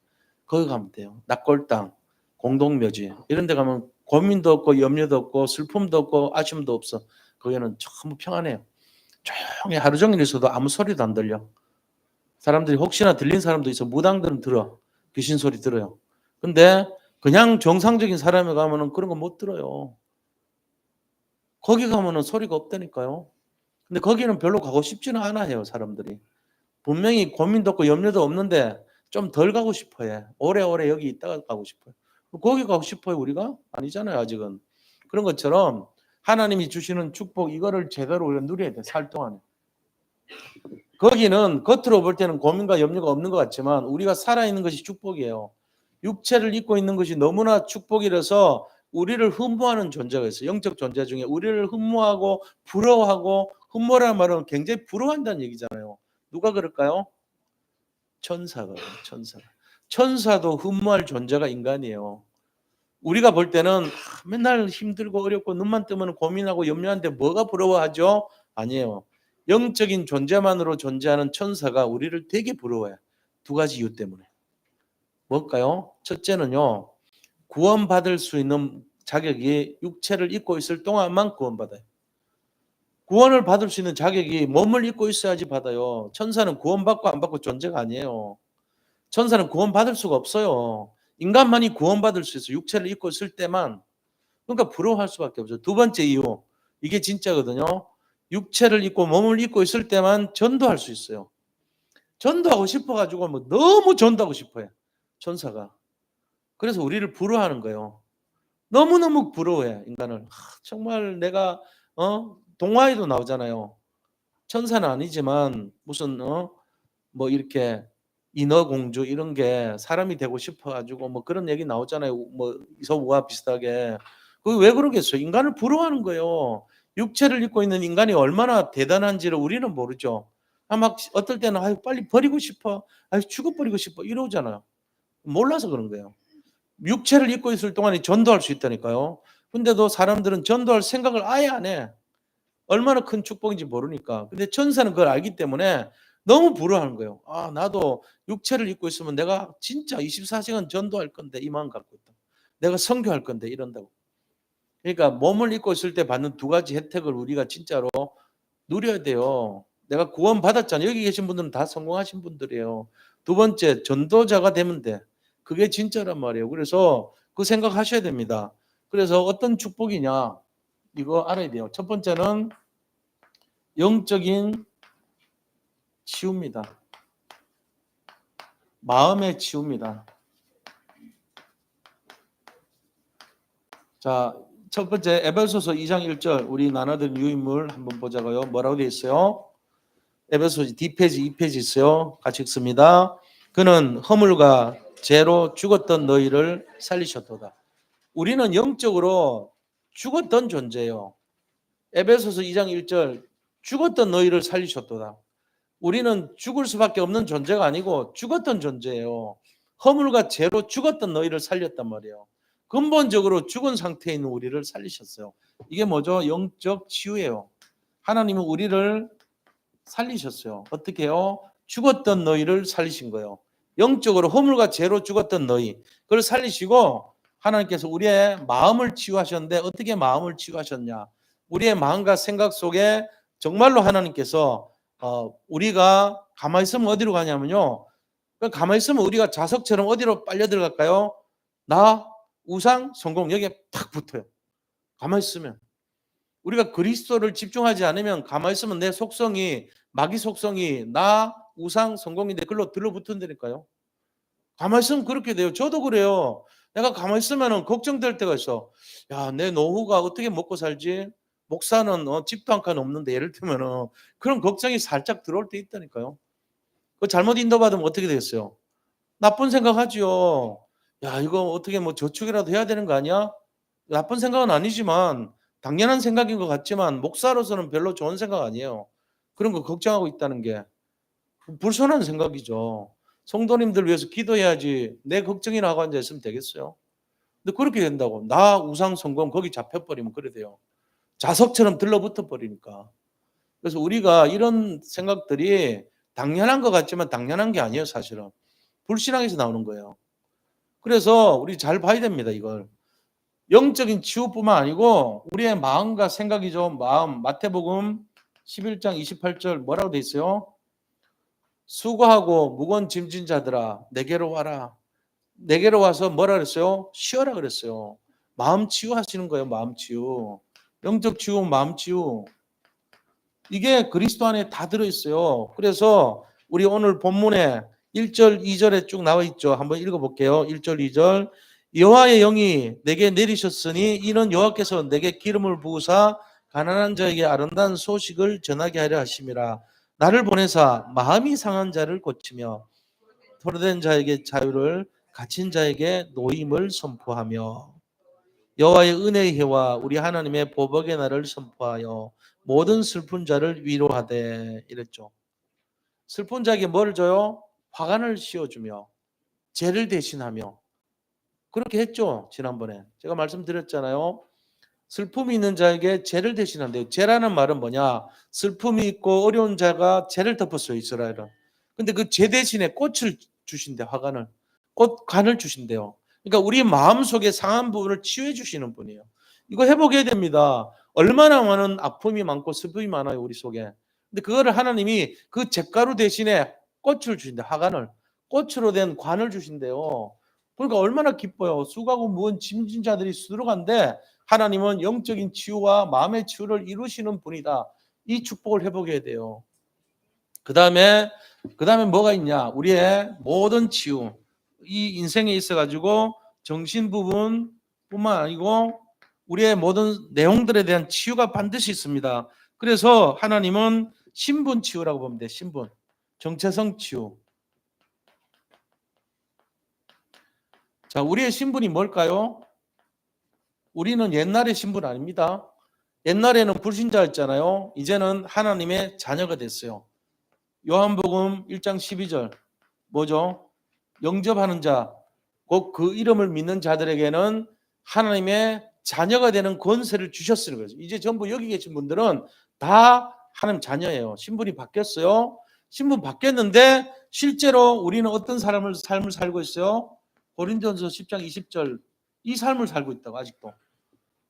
A: 거기 가면 돼요. 낙골당, 공동묘지 이런 데 가면 고민도 없고 염려도 없고 슬픔도 없고 아쉬움도 없어. 거기는 전부 평안해요. 조용히 하루 종일 있어도 아무 소리도 안 들려. 사람들이 혹시나 들린 사람도 있어. 무당들은 들어. 귀신 소리 들어요. 근데 그냥 정상적인 사람이 가면은 그런 거 못 들어요. 거기 가면은 소리가 없다니까요. 근데 거기는 별로 가고 싶지는 않아 해요, 사람들이. 분명히 고민도 없고 염려도 없는데 좀 덜 가고 싶어 해. 오래오래 여기 있다가 가고 싶어요. 거기 가고 싶어요, 우리가? 아니잖아요, 아직은. 그런 것처럼 하나님이 주시는 축복 이거를 제대로 우리가 누려야 돼, 살 동안에. 거기는 겉으로 볼 때는 고민과 염려가 없는 것 같지만 우리가 살아있는 것이 축복이에요. 육체를 입고 있는 것이 너무나 축복이라서 우리를 흠모하는 존재가 있어요. 영적 존재 중에 우리를 흠모하고 부러워하고 흠모라는 말은 굉장히 부러워한다는 얘기잖아요. 누가 그럴까요? 천사가. 천사도 흠모할 존재가 인간이에요. 우리가 볼 때는 맨날 힘들고 어렵고 눈만 뜨면 고민하고 염려하는데 뭐가 부러워하죠? 아니에요. 영적인 존재만으로 존재하는 천사가 우리를 되게 부러워해요. 두 가지 이유 때문에. 뭘까요? 첫째는요. 구원받을 수 있는 자격이 육체를 입고 있을 동안만 구원받아요. 구원을 받을 수 있는 자격이 몸을 입고 있어야지 받아요. 천사는 구원받고 안 받고 존재가 아니에요. 천사는 구원받을 수가 없어요. 인간만이 구원받을 수 있어요. 육체를 입고 있을 때만. 그러니까 부러워할 수밖에 없어요. 두 번째 이유. 이게 진짜거든요. 육체를 입고 몸을 입고 있을 때만 전도할 수 있어요. 전도하고 싶어가지고 뭐 너무 전도하고 싶어요. 천사가. 그래서 우리를 부러워하는 거예요. 너무너무 부러워해 인간을. 정말 내가 동화에도 나오잖아요. 천사는 아니지만 무슨 뭐 이렇게 인어공주 이런 게 사람이 되고 싶어가지고 뭐 그런 얘기 나오잖아요. 뭐 이서우와 비슷하게. 그게 왜 그러겠어요? 인간을 부러워하는 거예요. 육체를 입고 있는 인간이 얼마나 대단한지를 우리는 모르죠. 막 어떨 때는 아유 빨리 버리고 싶어, 아유 죽어버리고 싶어 이러잖아요. 몰라서 그런 거예요. 육체를 입고 있을 동안에 전도할 수 있다니까요. 근데도 사람들은 전도할 생각을 아예 안 해. 얼마나 큰 축복인지 모르니까. 근데 천사는 그걸 알기 때문에 너무 부러워하는 거예요. 아, 나도 육체를 입고 있으면 내가 진짜 24시간 전도할 건데 이 마음 갖고 있다. 내가 선교할 건데 이런다고. 그러니까 몸을 입고 있을 때 받는 두 가지 혜택을 우리가 진짜로 누려야 돼요. 내가 구원 받았잖아요. 여기 계신 분들은 다 성공하신 분들이에요. 두 번째, 전도자가 되면 돼. 그게 진짜란 말이에요. 그래서 그 생각하셔야 됩니다. 그래서 어떤 축복이냐 이거 알아야 돼요. 첫 번째는 영적인 치유입니다. 마음의 치유입니다. 자, 첫 번째 에베소서 2장 1절 우리 나눠드린 유인물 한번 보자고요. 뭐라고 되어 있어요? 에베소서 D페이지 2페이지 있어요. 같이 읽습니다. 그는 허물과 죄로 죽었던 너희를 살리셨도다. 우리는 영적으로 죽었던 존재예요. 에베소서 2장 1절 죽었던 너희를 살리셨도다. 우리는 죽을 수밖에 없는 존재가 아니고 죽었던 존재예요. 허물과 죄로 죽었던 너희를 살렸단 말이에요. 근본적으로 죽은 상태에 있는 우리를 살리셨어요. 이게 뭐죠? 영적 치유예요. 하나님은 우리를 살리셨어요. 어떻게 해요? 죽었던 너희를 살리신 거예요. 영적으로 허물과 죄로 죽었던 너희 그걸 살리시고 하나님께서 우리의 마음을 치유하셨는데 어떻게 마음을 치유하셨냐? 우리의 마음과 생각 속에 정말로 하나님께서 우리가 가만히 있으면 어디로 가냐면요. 가만히 있으면 우리가 자석처럼 어디로 빨려 들어갈까요? 나, 우상, 성공 여기에 탁 붙어요. 가만히 있으면. 우리가 그리스도를 집중하지 않으면 가만히 있으면 내 속성이 마귀 속성이 나, 우상, 성공인데 그걸로 들러붙은다니까요. 가만히 있으면 그렇게 돼요. 저도 그래요. 내가 가만히 있으면은 걱정될 때가 있어. 야, 내 노후가 어떻게 먹고 살지? 목사는 집도 한 칸 없는데 예를 들면은 그런 걱정이 살짝 들어올 때 있다니까요. 그 잘못 인도받으면 어떻게 되겠어요? 나쁜 생각하지요. 야, 이거 어떻게 뭐 저축이라도 해야 되는 거 아니야? 나쁜 생각은 아니지만 당연한 생각인 것 같지만 목사로서는 별로 좋은 생각 아니에요. 그런 거 걱정하고 있다는 게 불손한 생각이죠. 성도님들 위해서 기도해야지 내 걱정이나 하고 앉아 있으면 되겠어요? 근데 그렇게 된다고. 나 우상 성공 거기 잡혀버리면 그래 돼요. 자석처럼 들러붙어 버리니까. 그래서 우리가 이런 생각들이 당연한 것 같지만 당연한 게 아니에요, 사실은. 불신앙에서 나오는 거예요. 그래서 우리 잘 봐야 됩니다, 이걸. 영적인 치유뿐만 아니고 우리의 마음과 생각이죠. 마음. 마태복음 11장 28절 뭐라고 돼 있어요? 수고하고 무거운 짐진 자들아 내게로 와라. 내게로 와서 뭐라 그랬어요? 쉬어라 그랬어요. 마음 치유하시는 거예요. 마음 치유. 영적 치유, 마음 치유. 이게 그리스도 안에 다 들어있어요. 그래서 우리 오늘 본문에 1절, 2절에 쭉 나와 있죠. 한번 읽어볼게요. 1절, 2절. 여호와의 영이 내게 내리셨으니 이는 여호와께서 내게 기름을 부으사 가난한 자에게 아름다운 소식을 전하게 하려 하심이라. 나를 보내사 마음이 상한 자를 고치며 포로된 자에게 자유를 갇힌 자에게 노임을 선포하며 여호와의 은혜의 해와 우리 하나님의 보복의 날을 선포하여 모든 슬픈 자를 위로하되 이랬죠. 슬픈 자에게 뭘 줘요? 화관을 씌워주며 죄를 대신하며 그렇게 했죠. 지난번에 제가 말씀드렸잖아요. 슬픔이 있는 자에게 죄를 대신한대요. 죄라는 말은 뭐냐? 슬픔이 있고 어려운 자가 죄를 덮었어요. 이스라엘은. 근데 그 죄 대신에 꽃을 주신대. 화관을. 꽃간을 주신대요. 그러니까 우리 마음속에 상한 부분을 치유해 주시는 분이에요. 이거 회복해야 됩니다. 얼마나 많은 아픔이 많고 슬픔이 많아요. 우리 속에. 근데 그거를 하나님이 그 잿가루 대신에 꽃을 주신대. 화관을. 꽃으로 된 관을 주신대요. 그러니까 얼마나 기뻐요. 수고하고 무거운 짐진 자들이 수두룩한데 하나님은 영적인 치유와 마음의 치유를 이루시는 분이다. 이 축복을 회복해야 돼요. 그다음에 뭐가 있냐? 우리의 모든 치유. 이 인생에 있어 가지고 정신 부분뿐만 아니고 우리의 모든 내용들에 대한 치유가 반드시 있습니다. 그래서 하나님은 신분 치유라고 보면 돼. 신분. 정체성 치유. 자, 우리의 신분이 뭘까요? 우리는 옛날의 신분 아닙니다. 옛날에는 불신자였잖아요. 이제는 하나님의 자녀가 됐어요. 요한복음 1장 12절 뭐죠? 영접하는 자, 곧 그 이름을 믿는 자들에게는 하나님의 자녀가 되는 권세를 주셨으는 거죠. 이제 전부 여기 계신 분들은 다 하나님 자녀예요. 신분이 바뀌었어요. 신분 바뀌었는데 실제로 우리는 어떤 삶을 살고 있어요? 고린도전서 10장 20절 이 삶을 살고 있다고 아직도.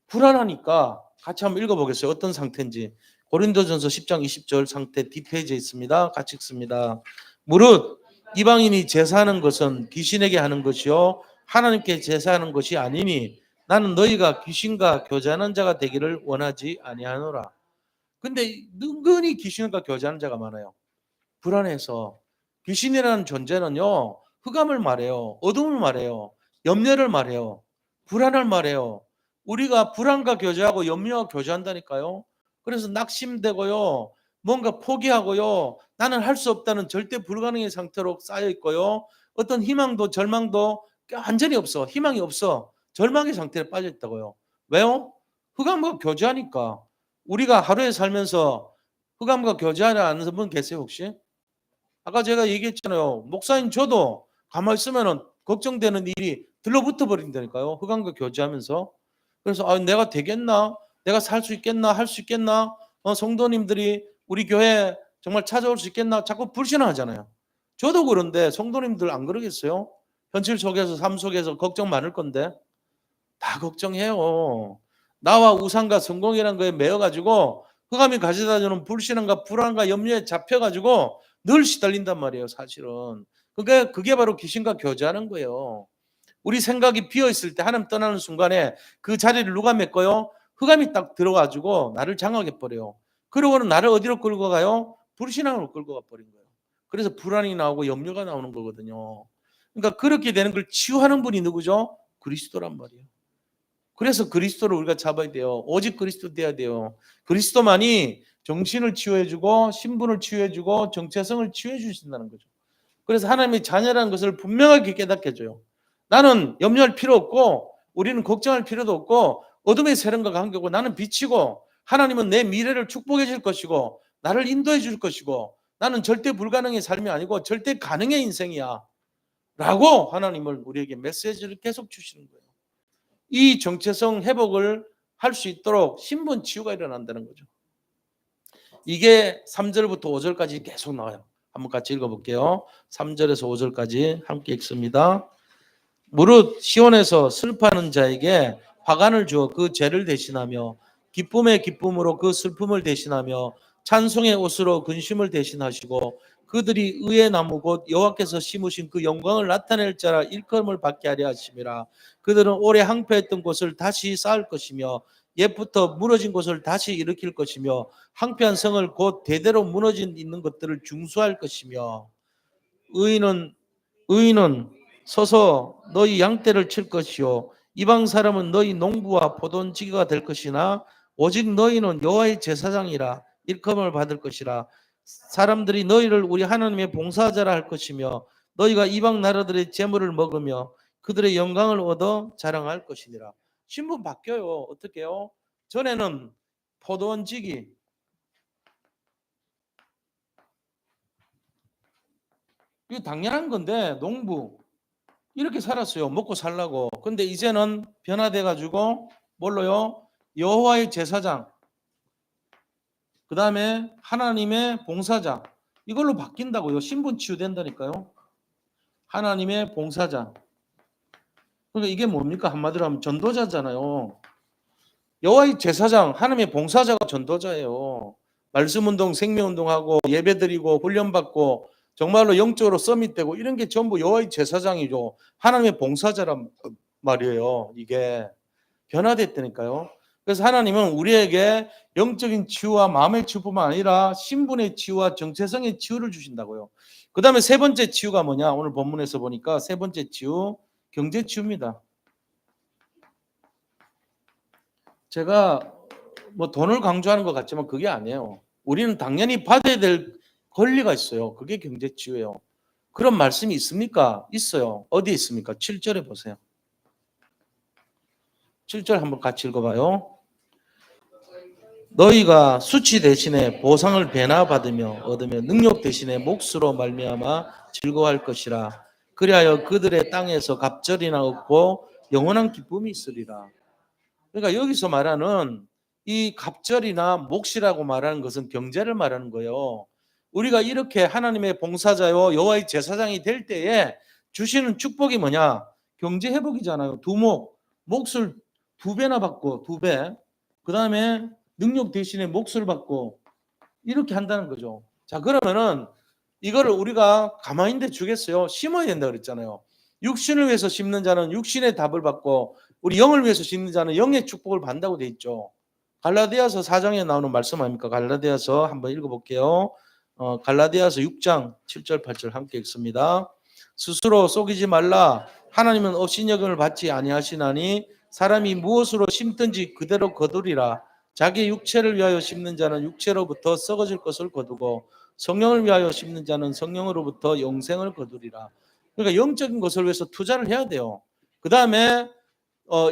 A: 불안하니까 같이 한번 읽어보겠어요. 어떤 상태인지. 고린도전서 10장 20절 상태 뒷페이지에 있습니다. 같이 읽습니다. 무릇 이방인이 제사하는 것은 귀신에게 하는 것이요 하나님께 제사하는 것이 아니니 나는 너희가 귀신과 교제하는 자가 되기를 원하지 아니하노라. 근데 은근히 귀신과 교제하는 자가 많아요. 불안해서. 귀신이라는 존재는요 흑암을 말해요. 어둠을 말해요. 염려를 말해요. 불안을 말해요. 우리가 불안과 교제하고 염려와 교제한다니까요. 그래서 낙심되고요. 뭔가 포기하고요. 나는 할 수 없다는 절대 불가능의 상태로 쌓여 있고요. 어떤 희망도 절망도 완전히 없어. 희망이 없어. 절망의 상태에 빠져 있다고요. 왜요? 흑암과 교제하니까. 우리가 하루에 살면서 흑암과 교제하지 않는 분 계세요 혹시? 아까 제가 얘기했잖아요. 목사님 저도 가만히 있으면은 걱정되는 일이 들러붙어 버린다니까요. 흑암과 교제하면서. 그래서 내가 되겠나? 내가 살 수 있겠나? 할 수 있겠나? 성도님들이 우리 교회 정말 찾아올 수 있겠나? 자꾸 불신하잖아요. 저도 그런데 성도님들 안 그러겠어요? 현실 속에서 삶 속에서 걱정 많을 건데 다 걱정해요. 나와 우상과 성공이라는 거에 매여 가지고 흑암이 가져다주는 불신앙과 불안과 염려에 잡혀 가지고 늘 시달린단 말이에요, 사실은. 그게 바로 귀신과 교제하는 거예요. 우리 생각이 비어 있을 때 하나님 떠나는 순간에 그 자리를 누가 메꿔요? 흑암이 딱 들어가지고 나를 장악해 버려요. 그러고는 나를 어디로 끌고 가요? 불신앙으로 끌고 가 버린 거예요. 그래서 불안이 나오고 염려가 나오는 거거든요. 그러니까 그렇게 되는 걸 치유하는 분이 누구죠? 그리스도란 말이에요. 그래서 그리스도를 우리가 잡아야 돼요. 오직 그리스도 돼야 돼요. 그리스도만이 정신을 치유해주고 신분을 치유해주고 정체성을 치유해 주신다는 거죠. 그래서 하나님의 자녀라는 것을 분명하게 깨닫게 해줘요. 나는 염려할 필요 없고 우리는 걱정할 필요도 없고 어둠의 세력과 관계고 나는 빛이고 하나님은 내 미래를 축복해 줄 것이고 나를 인도해 줄 것이고 나는 절대 불가능의 삶이 아니고 절대 가능의 인생이야 라고 하나님은 우리에게 메시지를 계속 주시는 거예요. 이 정체성 회복을 할 수 있도록 신분 치유가 일어난다는 거죠. 이게 3절부터 5절까지 계속 나와요. 한번 같이 읽어볼게요. 3절에서 5절까지 함께 읽습니다. 무릇 시온에서 슬퍼하는 자에게 화관을 주어 그 죄를 대신하며 기쁨의 기쁨으로 그 슬픔을 대신하며 찬송의 옷으로 근심을 대신하시고 그들이 의의 나무 곧 여호와께서 심으신 그 영광을 나타낼 자라 일컬음을 받게 하려 하심이라. 그들은 오래 항폐했던 곳을 다시 쌓을 것이며 옛부터 무너진 곳을 다시 일으킬 것이며 항폐한 성을 곧 대대로 무너진 있는 것들을 중수할 것이며 의인은 서서 너희 양떼를 칠 것이요 이방 사람은 너희 농부와 포도원지기가 될 것이나 오직 너희는 여호와의 제사장이라 일컬음을 받을 것이라. 사람들이 너희를 우리 하나님의 봉사자라 할 것이며 너희가 이방 나라들의 재물을 먹으며 그들의 영광을 얻어 자랑할 것이니라. 신분 바뀌어요. 어떻게 해요? 전에는 포도원지기, 이거 당연한 건데 농부 이렇게 살았어요. 먹고 살라고. 근데 이제는 변화돼 가지고 뭘로요? 여호와의 제사장, 그 다음에 하나님의 봉사자, 이걸로 바뀐다고요. 신분 치유된다니까요. 하나님의 봉사자. 그러니까 이게 뭡니까? 한마디로 하면 전도자잖아요. 여호와의 제사장, 하나님의 봉사자가 전도자예요. 말씀운동, 생명운동하고 예배드리고 훈련받고 정말로 영적으로 서밋되고 이런 게 전부 여호와의 제사장이죠. 하나님의 봉사자란 말이에요. 이게 변화됐다니까요. 그래서 하나님은 우리에게 영적인 치유와 마음의 치유뿐만 아니라 신분의 치유와 정체성의 치유를 주신다고요. 그 다음에 세 번째 치유가 뭐냐? 오늘 본문에서 보니까 세 번째 치유, 경제 치유입니다. 제가 뭐 돈을 강조하는 것 같지만 그게 아니에요. 우리는 당연히 받아야 될 권리가 있어요. 그게 경제 치유예요. 그런 말씀이 있습니까? 있어요. 어디에 있습니까? 7절에 보세요. 7절 한번 같이 읽어봐요. 너희가 수치 대신에 보상을 배나 받으며 얻으며 능력 대신에 몫으로 말미암아 즐거워할 것이라. 그리하여 그들의 땅에서 갑절이나 얻고 영원한 기쁨이 있으리라. 그러니까 여기서 말하는 이 갑절이나 몫이라고 말하는 것은 경제를 말하는 거예요. 우리가 이렇게 하나님의 봉사자요 여호와의 제사장이 될 때에 주시는 축복이 뭐냐? 경제 회복이잖아요. 몫을 2배나 받고 2배. 그 다음에 능력 대신에 몫을 받고 이렇게 한다는 거죠. 자, 그러면은 이거를 우리가 가만히 있는데 주겠어요? 심어야 된다 그랬잖아요. 육신을 위해서 심는 자는 육신의 답을 받고 우리 영을 위해서 심는 자는 영의 축복을 받는다고 돼 있죠. 갈라디아서 4장에 나오는 말씀 아닙니까? 갈라디아서 한번 읽어볼게요. 갈라디아서 6장 7절 8절 함께 읽습니다. 스스로 속이지 말라. 하나님은 업신여김을 받지 아니하시나니 사람이 무엇으로 심든지 그대로 거두리라. 자기 육체를 위하여 심는 자는 육체로부터 썩어질 것을 거두고 성령을 위하여 심는 자는 성령으로부터 영생을 거두리라. 그러니까 영적인 것을 위해서 투자를 해야 돼요. 그 다음에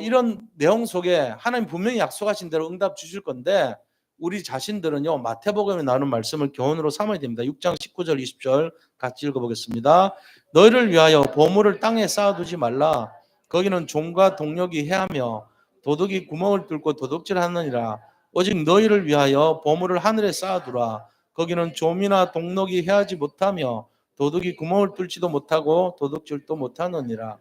A: 이런 내용 속에 하나님 분명히 약속하신 대로 응답 주실 건데 우리 자신들은요 마태복음에 나오는 말씀을 교훈으로 삼아야 됩니다. 6장 19절 20절 같이 읽어보겠습니다. 너희를 위하여 보물을 땅에 쌓아두지 말라. 거기는 종과 동력이 해하며 도둑이 구멍을 뚫고 도둑질하느니라. 오직 너희를 위하여 보물을 하늘에 쌓아두라. 거기는 좀이나 동력이 해하지 못하며 도둑이 구멍을 뚫지도 못하고 도둑질도 못하느니라.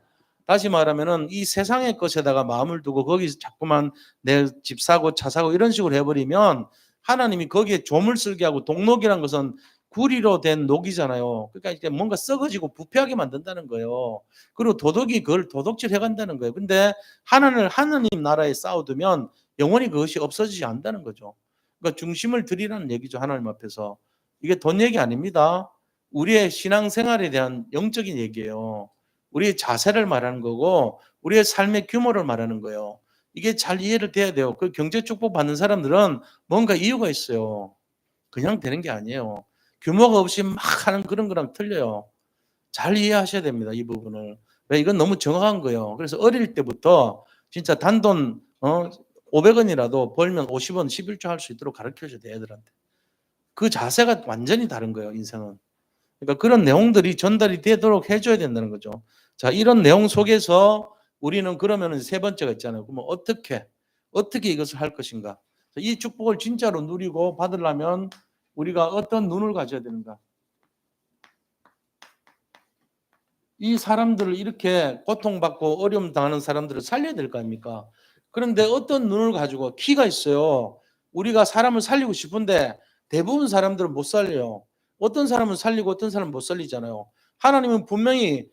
A: 다시 말하면은 이 세상의 것에다가 마음을 두고 거기서 자꾸만 내 집 사고 차 사고 이런 식으로 해버리면 하나님이 거기에 조물 쓸게 하고 동록이란 것은 구리로 된 녹이잖아요. 그러니까 이제 뭔가 썩어지고 부패하게 만든다는 거예요. 그리고 도둑이 그걸 도둑질 해간다는 거예요. 근데 하나님 나라에 쌓아두면 영원히 그것이 없어지지 않는다는 거죠. 그러니까 중심을 드리라는 얘기죠. 하나님 앞에서. 이게 돈 얘기 아닙니다. 우리의 신앙생활에 대한 영적인 얘기예요. 우리의 자세를 말하는 거고 우리의 삶의 규모를 말하는 거예요. 이게 잘 이해를 돼야 돼요. 그 경제 축복 받는 사람들은 뭔가 이유가 있어요. 그냥 되는 게 아니에요. 규모가 없이 막 하는 그런 거랑 틀려요. 잘 이해하셔야 됩니다. 이 부분을. 왜 이건 너무 정확한 거예요. 그래서 어릴 때부터 진짜 단돈 500원이라도 벌면 50원 11조 할 수 있도록 가르쳐줘야 돼 애들한테. 그 자세가 완전히 다른 거예요. 인생은. 그러니까 그런 내용들이 전달이 되도록 해줘야 된다는 거죠. 자, 이런 내용 속에서 우리는 그러면은 세 번째가 있잖아요. 그러면 어떻게 이것을 할 것인가? 이 축복을 진짜로 누리고 받으려면 우리가 어떤 눈을 가져야 되는가? 이 사람들을 이렇게 고통받고 어려움 당하는 사람들을 살려야 될 거 아닙니까? 그런데 어떤 눈을 가지고 키가 있어요. 우리가 사람을 살리고 싶은데 대부분 사람들은 못 살려요. 어떤 사람은 살리고 어떤 사람은 못 살리잖아요. 하나님은 분명히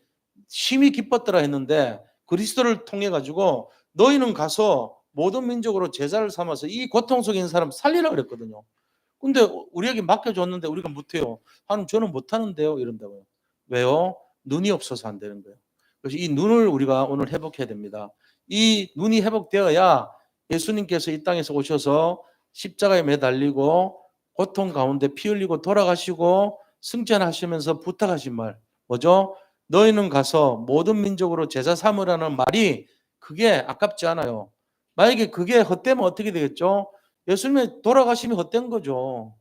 A: 심히 기뻤더라 했는데 그리스도를 통해 가지고 너희는 가서 모든 민족으로 제자를 삼아서 이 고통 속에 있는 사람 살리라 그랬거든요. 근데 우리에게 맡겨줬는데 우리가 못해요. 하나님 저는 못하는데요 이런다고요. 왜요? 눈이 없어서 안 되는 거예요. 그래서 이 눈을 우리가 오늘 회복해야 됩니다. 이 눈이 회복되어야 예수님께서 이 땅에서 오셔서 십자가에 매달리고 고통 가운데 피 흘리고 돌아가시고 승천하시면서 부탁하신 말 뭐죠? 너희는 가서 모든 민족으로 제자 삼으라는 말이 그게 아깝지 않아요. 만약에 그게 헛되면 어떻게 되겠죠? 예수님의 돌아가심이 헛된 거죠.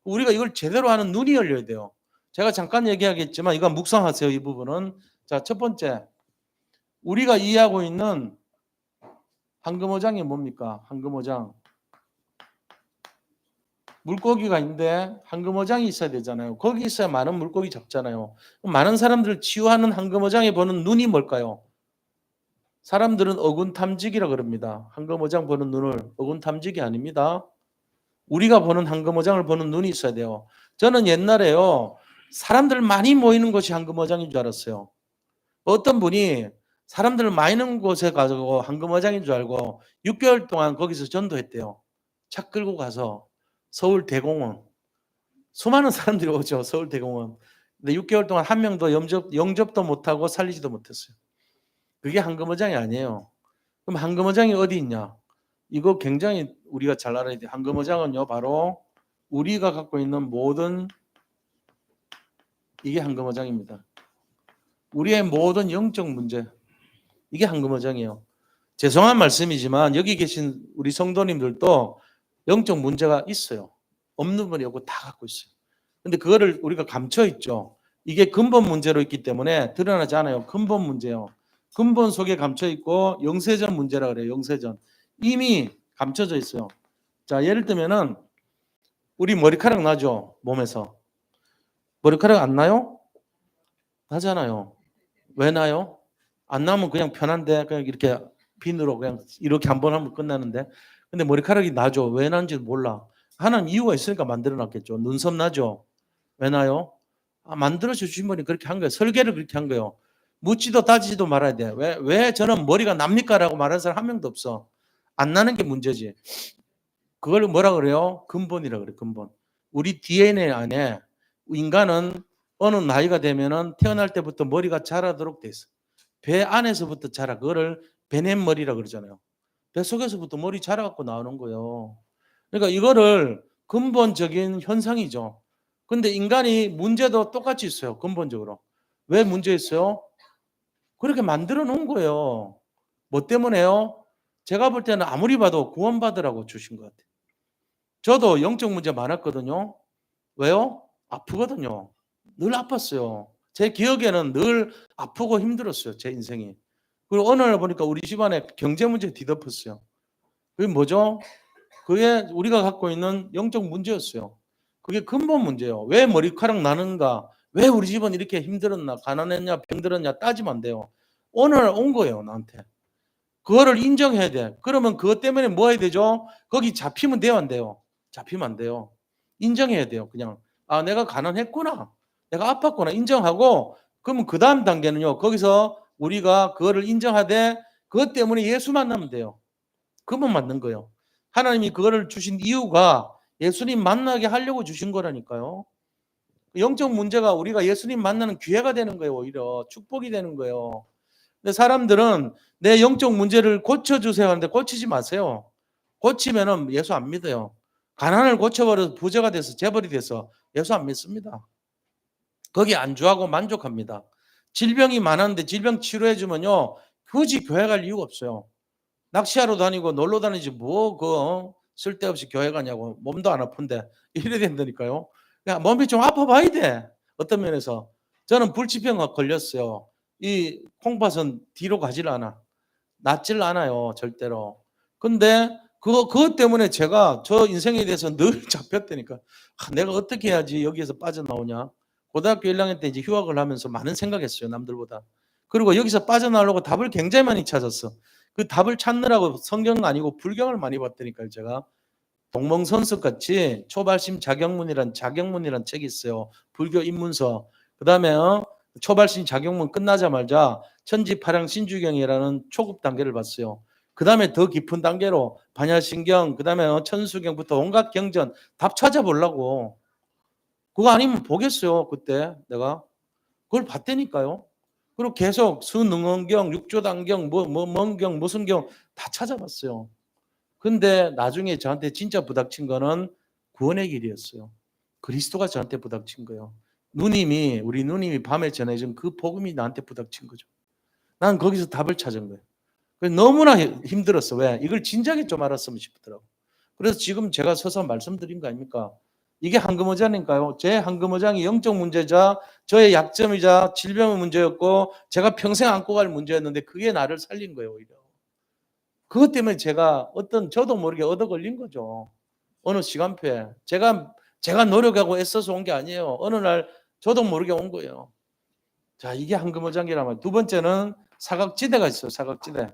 A: 우리가 이걸 제대로 하는 눈이 열려야 돼요. 제가 잠깐 얘기하겠지만 이거 묵상하세요. 이 부분은. 자, 첫 번째. 우리가 이해하고 있는 황금어장이 뭡니까? 황금어장. 물고기가 있는데 황금어장이 있어야 되잖아요. 거기 있어야 많은 물고기 잡잖아요. 많은 사람들을 치유하는 황금어장에 보는 눈이 뭘까요? 사람들은 어군탐지기라 그럽니다. 황금어장 보는 눈을 어군탐지기 아닙니다. 우리가 보는 황금어장을 보는 눈이 있어야 돼요. 저는 옛날에요. 사람들 많이 모이는 곳이 황금어장인 줄 알았어요. 어떤 분이 사람들 많이 있는 곳에 가서 황금어장인 줄 알고 6개월 동안 거기서 전도했대요. 차 끌고 가서 서울 대공원. 수많은 사람들이 오죠. 서울 대공원. 근데 6개월 동안 한 명도 영접도 못하고 살리지도 못했어요. 그게 황금어장이 아니에요. 그럼 황금어장이 어디 있냐? 이거 굉장히 우리가 잘 알아야 돼요. 황금어장은요. 바로 우리가 갖고 있는 모든 이게 황금어장입니다. 우리의 모든 영적 문제 이게 황금어장이에요. 죄송한 말씀이지만 여기 계신 우리 성도님들도 영적 문제가 있어요. 없는 분이 없고 다 갖고 있어요. 근데 그거를 우리가 감춰 있죠. 이게 근본 문제로 있기 때문에 드러나지 않아요. 근본 문제요. 근본 속에 감춰 있고 영세전 문제라 그래요. 영세전. 이미 감춰져 있어요. 자, 예를 들면은 우리 머리카락 나죠? 몸에서. 머리카락 안 나요? 나잖아요. 왜 나요? 안 나면 그냥 편한데 그냥 이렇게 비누로 그냥 이렇게 한번 하면 끝나는데 근데 머리카락이 나죠. 왜 나는지 몰라. 하나님 이유가 있으니까 만들어 놨겠죠. 눈썹 나죠. 왜 나요? 만들어 주신 분이 그렇게 한 거예요. 설계를 그렇게 한 거예요. 묻지도 따지지도 말아야 돼. 왜 저는 머리가 납니까? 라고 말하는 사람 한 명도 없어. 안 나는 게 문제지. 그걸 뭐라 그래요? 근본이라 그래. 근본. 우리 DNA 안에 인간은 어느 나이가 되면은 태어날 때부터 머리가 자라도록 돼 있어. 배 안에서부터 자라. 그거를 배냇머리라 그러잖아요. 뱃속에서부터 머리 자라갖고 나오는 거예요. 그러니까 이거를 근본적인 현상이죠. 근데 인간이 문제도 똑같이 있어요. 근본적으로. 왜 문제 있어요? 그렇게 만들어 놓은 거예요. 뭐 때문에요? 제가 볼 때는 아무리 봐도 구원받으라고 주신 것 같아요. 저도 영적 문제 많았거든요. 왜요? 아프거든요. 늘 아팠어요. 제 기억에는 늘 아프고 힘들었어요. 제 인생이. 그리고 어느 날 보니까 우리 집안에 경제 문제 뒤덮었어요. 그게 뭐죠? 그게 우리가 갖고 있는 영적 문제였어요. 그게 근본 문제예요. 왜 머리카락 나는가? 왜 우리 집은 이렇게 힘들었나? 가난했냐? 병들었냐? 따지면 안 돼요. 오늘 온 거예요, 나한테. 그거를 인정해야 돼. 그러면 그것 때문에 뭐 해야 되죠? 거기 잡히면 돼요, 안 돼요? 잡히면 안 돼요. 인정해야 돼요, 그냥. 아, 내가 가난했구나. 내가 아팠구나. 인정하고, 그러면 그 다음 단계는요, 거기서 우리가 그거를 인정하되, 그것 때문에 예수 만나면 돼요. 그분 만난 거예요. 하나님이 그거를 주신 이유가 예수님 만나게 하려고 주신 거라니까요. 영적 문제가 우리가 예수님 만나는 기회가 되는 거예요. 오히려 축복이 되는 거예요. 근데 사람들은 내 영적 문제를 고쳐주세요 하는데 고치지 마세요. 고치면은 예수 안 믿어요. 가난을 고쳐버려서 부자가 돼서 재벌이 돼서 예수 안 믿습니다. 거기 안주하고 만족합니다. 질병이 많았는데 질병 치료해주면요, 굳이 교회 갈 이유가 없어요. 낚시하러 다니고 놀러 다니지 쓸데없이 교회 가냐고. 몸도 안 아픈데 이래 된다니까요. 그냥 몸이 좀 아파봐야 돼. 어떤 면에서 저는 불치병 걸렸어요. 이 콩팥은 뒤로 가질 않아. 낫질 않아요, 절대로. 근데 그것 때문에 제가 저 인생에 대해서 늘 잡혔다니까. 내가 어떻게 해야지 여기에서 빠져나오냐. 고등학교 1학년 때 이제 휴학을 하면서 많은 생각했어요, 남들보다. 그리고 여기서 빠져나오려고 답을 굉장히 많이 찾았어. 그 답을 찾느라고 성경 아니고 불경을 많이 봤다니까요, 제가. 동명선수같이 초발심 자경문이란 책이 있어요. 불교 입문서. 그다음에 초발심 자경문 끝나자마자 천지파량 신주경이라는 초급 단계를 봤어요. 그다음에 더 깊은 단계로 반야신경, 그다음에 천수경부터 온갖 경전 답 찾아보려고. 그거 아니면 보겠어요. 그때 내가 그걸 봤다니까요. 그리고 계속 수능원경, 육조단경, 뭔경, 무슨 경 다 찾아봤어요. 근데 나중에 저한테 진짜 부닥친 거는 구원의 길이었어요. 그리스도가 저한테 부닥친 거예요. 우리 누님이 밤에 전해준 그 복음이 나한테 부닥친 거죠. 난 거기서 답을 찾은 거예요. 너무나 힘들었어. 왜? 이걸 진작에 좀 알았으면 싶더라고. 그래서 지금 제가 서서 말씀드린 거 아닙니까? 이게 한금어장인가요? 제 한금어장이 영적 문제자, 저의 약점이자 질병의 문제였고 제가 평생 안고 갈 문제였는데 그게 나를 살린 거예요, 오히려. 그것 때문에 제가 저도 모르게 얻어 걸린 거죠. 어느 시간표에. 제가 노력하고 애써서 온 게 아니에요. 어느 날 저도 모르게 온 거예요. 자, 이게 한금어장이라면. 두 번째는 사각지대가 있어요. 사각지대.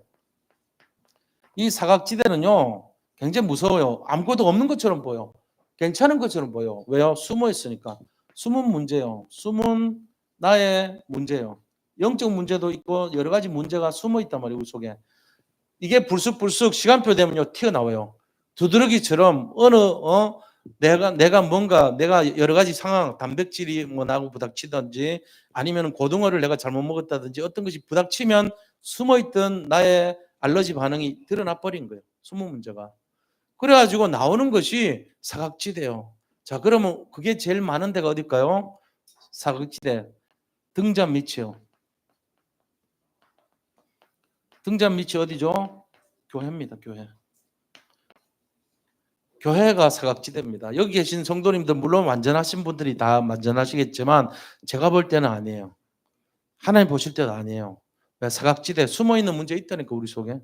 A: 이 사각지대는요, 굉장히 무서워요. 아무것도 없는 것처럼 보여. 괜찮은 것처럼 보여. 왜요? 숨어 있으니까. 숨은 문제요. 숨은 나의 문제요. 영적 문제도 있고 여러 가지 문제가 숨어 있단 말이에요. 우리 속에. 이게 불쑥불쑥 시간표 되면요 튀어나와요. 두드러기처럼 내가 여러 가지 상황, 단백질이 나고 부닥치든지 아니면 고등어를 내가 잘못 먹었다든지 어떤 것이 부닥치면 숨어있던 나의 알러지 반응이 드러나 버린 거예요. 숨은 문제가. 그래가지고 나오는 것이 사각지대요. 자, 그러면 그게 제일 많은 데가 어딜까요? 사각지대. 등잔 밑이요. 등잔 밑이 어디죠? 교회입니다. 교회. 교회가 사각지대입니다. 여기 계신 성도님들 물론 완전하신 분들이 다 완전하시겠지만 제가 볼 때는 아니에요. 하나님 보실 때도 아니에요. 사각지대 숨어있는 문제 있다니까 우리 속에.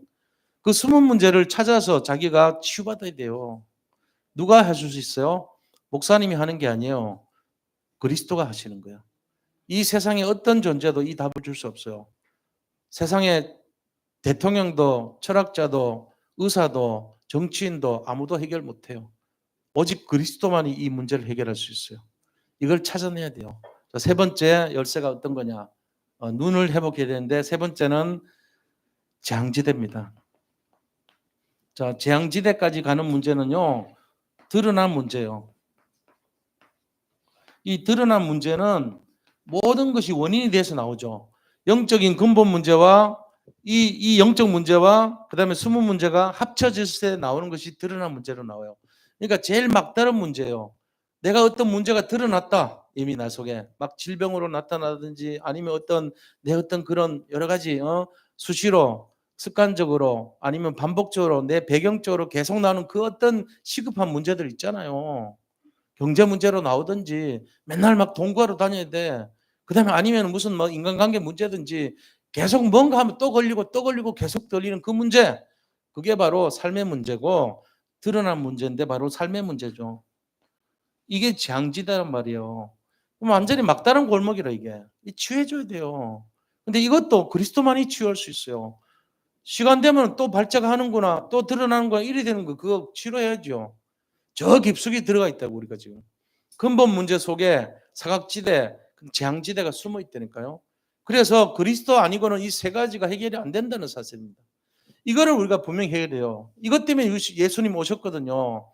A: 그 숨은 문제를 찾아서 자기가 치유받아야 돼요. 누가 해줄 수 있어요? 목사님이 하는 게 아니에요. 그리스도가 하시는 거예요. 이 세상에 어떤 존재도 이 답을 줄 수 없어요. 세상에 대통령도 철학자도 의사도 정치인도 아무도 해결 못해요. 오직 그리스도만이 이 문제를 해결할 수 있어요. 이걸 찾아내야 돼요. 세 번째 열쇠가 어떤 거냐? 눈을 회복해야 되는데 세 번째는 재앙지대입니다. 자, 재앙지대까지 가는 문제는요. 드러난 문제예요. 이 드러난 문제는 모든 것이 원인이 돼서 나오죠. 영적인 근본 문제와 이 영적 문제와 그다음에 숨은 문제가 합쳐졌을 때 나오는 것이 드러난 문제로 나와요. 그러니까 제일 막다른 문제예요. 내가 어떤 문제가 드러났다. 이미 나 속에 막 질병으로 나타나든지 아니면 내 어떤 그런 여러 가지 수시로 습관적으로 아니면 반복적으로 내 배경적으로 계속 나오는 그 어떤 시급한 문제들 있잖아요. 경제 문제로 나오든지 맨날 막 돈 구하러 다녀야 돼. 그다음에 아니면 무슨 인간관계 문제든지 계속 뭔가 하면 또 걸리고 계속 걸리는 그 문제. 그게 바로 삶의 문제고 드러난 문제인데 바로 삶의 문제죠. 이게 재앙지대란 말이에요. 그럼 완전히 막다른 골목이라 이게. 치유해줘야 돼요. 근데 이것도 그리스도만이 치유할 수 있어요. 시간 되면 또 발작 하는구나, 또 드러나는 거야, 이래 되는 거, 그거 치료해야죠. 저 깊숙이 들어가 있다고, 우리가 지금. 근본 문제 속에 사각지대, 재앙지대가 숨어 있다니까요. 그래서 그리스도 아니고는 이 세 가지가 해결이 안 된다는 사실입니다. 이거를 우리가 분명히 해결해요. 이것 때문에 예수님 오셨거든요.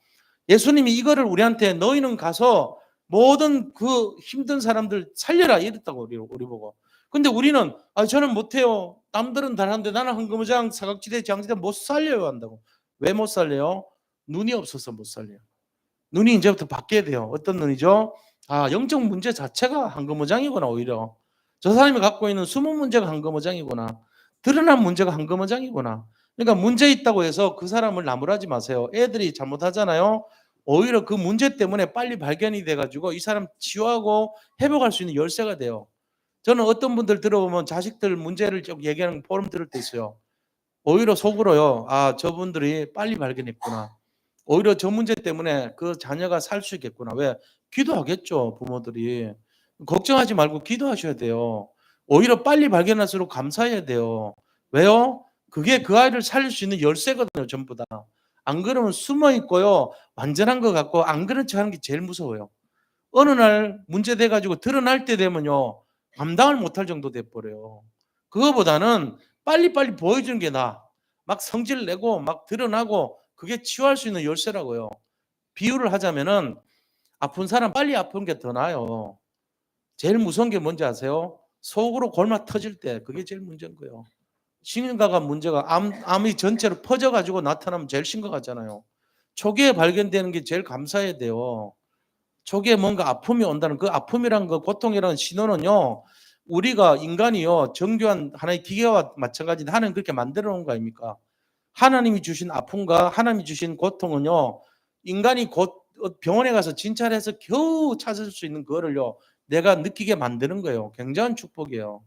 A: 예수님이 이거를 우리한테 너희는 가서 모든 그 힘든 사람들 살려라 이랬다고 우리 보고. 근데 우리는 저는 못해요. 남들은 다 하는데 나는 황금어장 사각지대 장지대 못 살려요 한다고. 왜 못 살려요? 눈이 없어서 못 살려요. 눈이 이제부터 바뀌어야 돼요. 어떤 눈이죠? 영적 문제 자체가 황금어장이구나. 오히려 저 사람이 갖고 있는 숨은 문제가 황금어장이구나. 드러난 문제가 황금어장이구나. 그러니까 문제 있다고 해서 그 사람을 나무라지 마세요. 애들이 잘못하잖아요. 오히려 그 문제 때문에 빨리 발견이 돼가지고 이 사람 치유하고 회복할 수 있는 열쇠가 돼요. 저는 어떤 분들 들어보면 자식들 문제를 쭉 얘기하는 포럼 들을 때 있어요. 오히려 속으로요. 저분들이 빨리 발견했구나. 오히려 저 문제 때문에 그 자녀가 살 수 있겠구나. 왜? 기도하겠죠, 부모들이. 걱정하지 말고 기도하셔야 돼요. 오히려 빨리 발견할수록 감사해야 돼요. 왜요? 그게 그 아이를 살릴 수 있는 열쇠거든요, 전부 다. 안 그러면 숨어 있고요. 완전한 것 같고 안 그런 척 하는 게 제일 무서워요. 어느 날 문제 돼가지고 드러날 때 되면요. 감당을 못할 정도 돼버려요. 그거보다는 빨리빨리 보여주는 게 나아. 막 성질 내고 막 드러나고 그게 치유할 수 있는 열쇠라고요. 비유를 하자면은 아픈 사람 빨리 아픈 게 더 나아요. 제일 무서운 게 뭔지 아세요? 속으로 골마 터질 때 그게 제일 문제인 거예요. 심각한 문제가 암이 전체로 퍼져가지고 나타나면 제일 심각하잖아요. 초기에 발견되는 게 제일 감사해야 돼요. 초기에 뭔가 아픔이 온다는 그 아픔이란 그 고통이라는 신호는요. 우리가 인간이요. 정교한 하나의 기계와 마찬가지인데 하나님 그렇게 만들어 놓은 거 아닙니까? 하나님이 주신 아픔과 하나님이 주신 고통은요. 인간이 곧 병원에 가서 진찰해서 겨우 찾을 수 있는 그거를요. 내가 느끼게 만드는 거예요. 굉장한 축복이에요.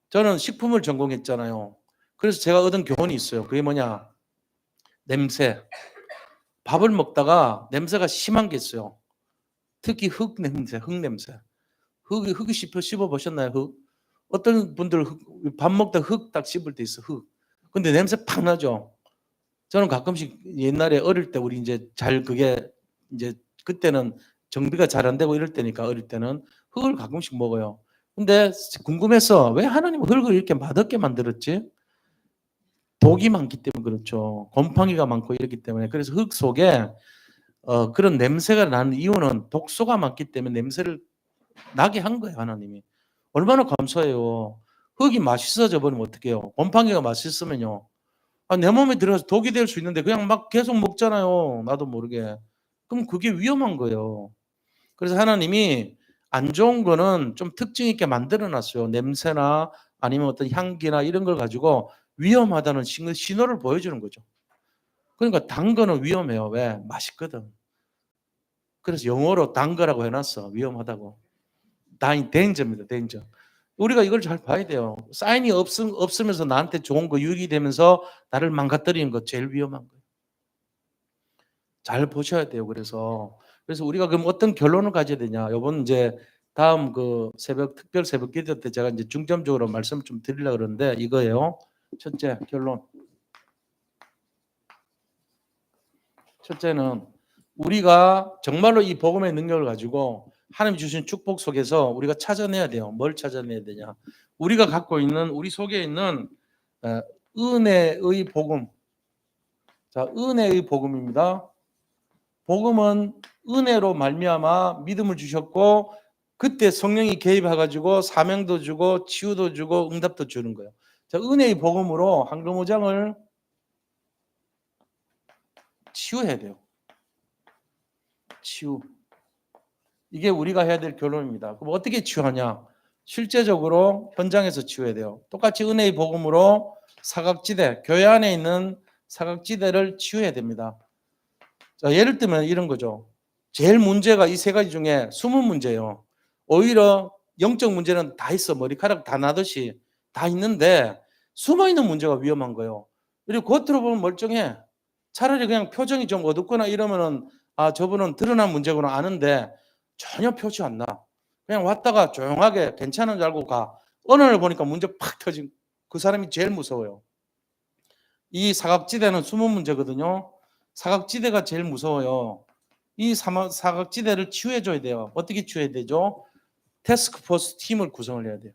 A: 저는 식품을 전공했잖아요. 그래서 제가 얻은 교훈이 있어요. 그게 뭐냐? 냄새. 밥을 먹다가 냄새가 심한 게 있어요. 특히 흙 냄새, 흙 냄새. 흙이 씹어 보셨나요? 흙? 어떤 분들 밥 먹다 흙 딱 씹을 때 있어. 흙. 근데 냄새 팍 나죠. 저는 가끔씩 옛날에 어릴 때 우리 이제 잘 그게 이제 그때는 정비가 잘 안 되고 이럴 때니까 어릴 때는 흙을 가끔씩 먹어요. 근데 궁금해서 왜 하나님은 흙을 이렇게 맛없게 만들었지? 독이 많기 때문에 그렇죠. 곰팡이가 많고 이렇기 때문에. 그래서 흙 속에 그런 냄새가 나는 이유는 독소가 많기 때문에 냄새를 나게 한 거예요, 하나님이. 얼마나 감사해요. 흙이 맛있어져 버리면 어떡해요. 곰팡이가 맛있으면요. 내 몸에 들어가서 독이 될 수 있는데 그냥 막 계속 먹잖아요. 나도 모르게. 그럼 그게 위험한 거예요. 그래서 하나님이 안 좋은 거는 좀 특징 있게 만들어 놨어요. 냄새나 아니면 어떤 향기나 이런 걸 가지고 위험하다는 신호를 보여주는 거죠. 그러니까 단 거는 위험해요. 왜? 맛있거든. 그래서 영어로 단 거라고 해놨어. 위험하다고. danger 입니다. danger. 우리가 이걸 잘 봐야 돼요. 사인이 없으면서 나한테 좋은 거 유익이 되면서 나를 망가뜨리는 거 제일 위험한 거예요. 잘 보셔야 돼요. 그래서 우리가 그럼 어떤 결론을 가져야 되냐? 요번 이제 다음 그 특별 새벽 기도 때 제가 이제 중점적으로 말씀 좀 드리려고 그러는데 이거예요. 첫째 결론. 첫째는 우리가 정말로 이 복음의 능력을 가지고 하나님 주신 축복 속에서 우리가 찾아내야 돼요. 뭘 찾아내야 되냐? 우리가 갖고 있는 우리 속에 있는 은혜의 복음. 자, 은혜의 복음입니다. 복음은 은혜로 말미암아 믿음을 주셨고 그때 성령이 개입해 가지고 사명도 주고 치유도 주고 응답도 주는 거예요. 자, 은혜의 복음으로 황금오장을 치유해야 돼요. 치유. 이게 우리가 해야 될 결론입니다. 그럼 어떻게 치유하냐? 실제적으로 현장에서 치유해야 돼요. 똑같이 은혜의 복음으로 사각지대, 교회 안에 있는 사각지대를 치유해야 됩니다. 자, 예를 들면 이런 거죠. 제일 문제가 이 세 가지 중에 숨은 문제예요. 오히려 영적 문제는 다 있어. 머리카락 다 나듯이 다 있는데 숨어있는 문제가 위험한 거예요. 그리고 겉으로 보면 멀쩡해. 차라리 그냥 표정이 좀 어둡거나 이러면은 저분은 드러난 문제구나 아는데 전혀 표시 안 나. 그냥 왔다가 조용하게 괜찮은 줄 알고 가. 어느 날 보니까 문제 팍 터진 그 사람이 제일 무서워요. 이 사각지대는 숨은 문제거든요. 사각지대가 제일 무서워요. 이 사각지대를 치유해줘야 돼요. 어떻게 치유해야 되죠? 태스크포스 팀을 구성을 해야 돼요.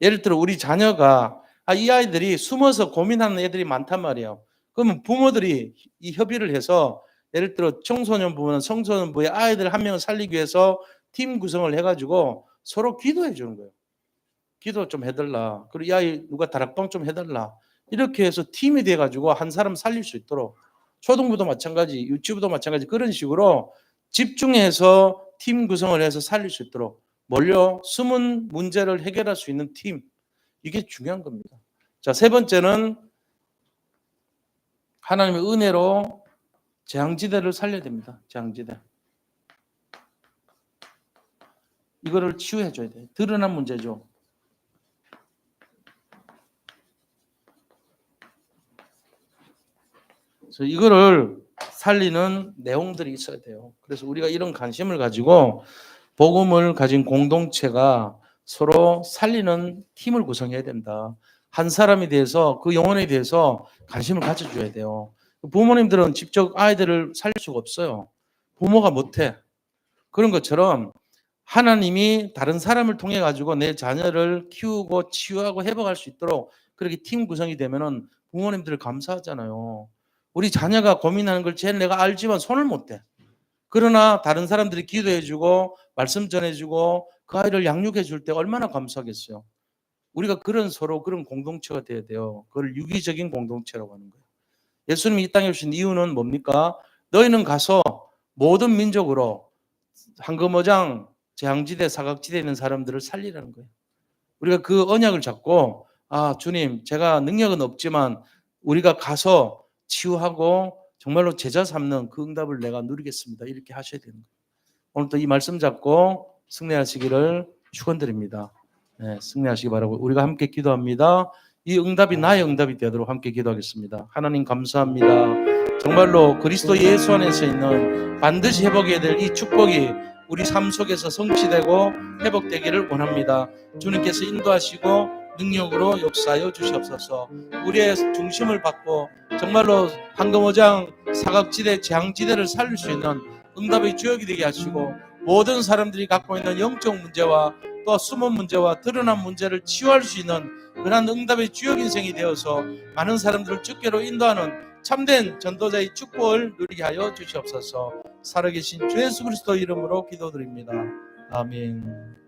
A: 예를 들어 우리 자녀가 이 아이들이 숨어서 고민하는 애들이 많단 말이에요. 그러면 부모들이 이 협의를 해서 예를 들어 청소년부는 청소년부의 아이들 한 명을 살리기 위해서 팀 구성을 해가지고 서로 기도해 주는 거예요. 기도 좀 해달라. 그리고 야, 누가 다락방 좀 해달라. 이렇게 해서 팀이 돼가지고 한 사람 살릴 수 있도록, 초등부도 마찬가지, 유치부도 마찬가지, 그런 식으로 집중해서 팀 구성을 해서 살릴 수 있도록, 뭘요? 숨은 문제를 해결할 수 있는 팀. 이게 중요한 겁니다. 자, 세 번째는 하나님의 은혜로 재앙지대를 살려야 됩니다. 재앙지대. 이거를 치유해 줘야 돼요. 드러난 문제죠. 그래서 이거를 살리는 내용들이 있어야 돼요. 그래서 우리가 이런 관심을 가지고 복음을 가진 공동체가 서로 살리는 팀을 구성해야 된다. 한 사람에 대해서, 그 영혼에 대해서 관심을 가져줘야 돼요. 부모님들은 직접 아이들을 살릴 수가 없어요. 부모가 못해. 그런 것처럼 하나님이 다른 사람을 통해 가지고 내 자녀를 키우고 치유하고 회복할 수 있도록 그렇게 팀 구성이 되면은 부모님들 감사하잖아요. 우리 자녀가 고민하는 걸 제일 내가 알지만 손을 못 대. 그러나 다른 사람들이 기도해주고 말씀 전해주고 그 아이를 양육해 줄 때 얼마나 감사하겠어요. 우리가 그런 서로 그런 공동체가 돼야 돼요. 그걸 유기적인 공동체라고 하는 거예요. 예수님이 이 땅에 오신 이유는 뭡니까? 너희는 가서 모든 민족으로 황금어장, 재앙지대, 사각지대에 있는 사람들을 살리라는 거예요. 우리가 그 언약을 잡고, 아, 주님, 제가 능력은 없지만 우리가 가서 치유하고 정말로 제자 삼는 그 응답을 내가 누리겠습니다. 이렇게 하셔야 되는 거예요. 오늘도 이 말씀 잡고 승리하시기를 축원드립니다. 네, 승리하시기 바라고 우리가 함께 기도합니다. 이 응답이 나의 응답이 되도록 함께 기도하겠습니다. 하나님 감사합니다. 정말로 그리스도 예수 안에서 있는 반드시 회복해야 될 이 축복이 우리 삶 속에서 성취되고 회복되기를 원합니다. 주님께서 인도하시고 능력으로 역사하여 주시옵소서. 우리의 중심을 받고 정말로 황금어장, 사각지대, 재앙지대를 살릴 수 있는 응답의 주역이 되게 하시고 모든 사람들이 갖고 있는 영적 문제와 또 숨은 문제와 드러난 문제를 치유할 수 있는 그러한 응답의 주역 인생이 되어서 많은 사람들을 주께로 인도하는 참된 전도자의 축복을 누리게 하여 주시옵소서. 살아계신 주 예수 그리스도 이름으로 기도드립니다. 아멘.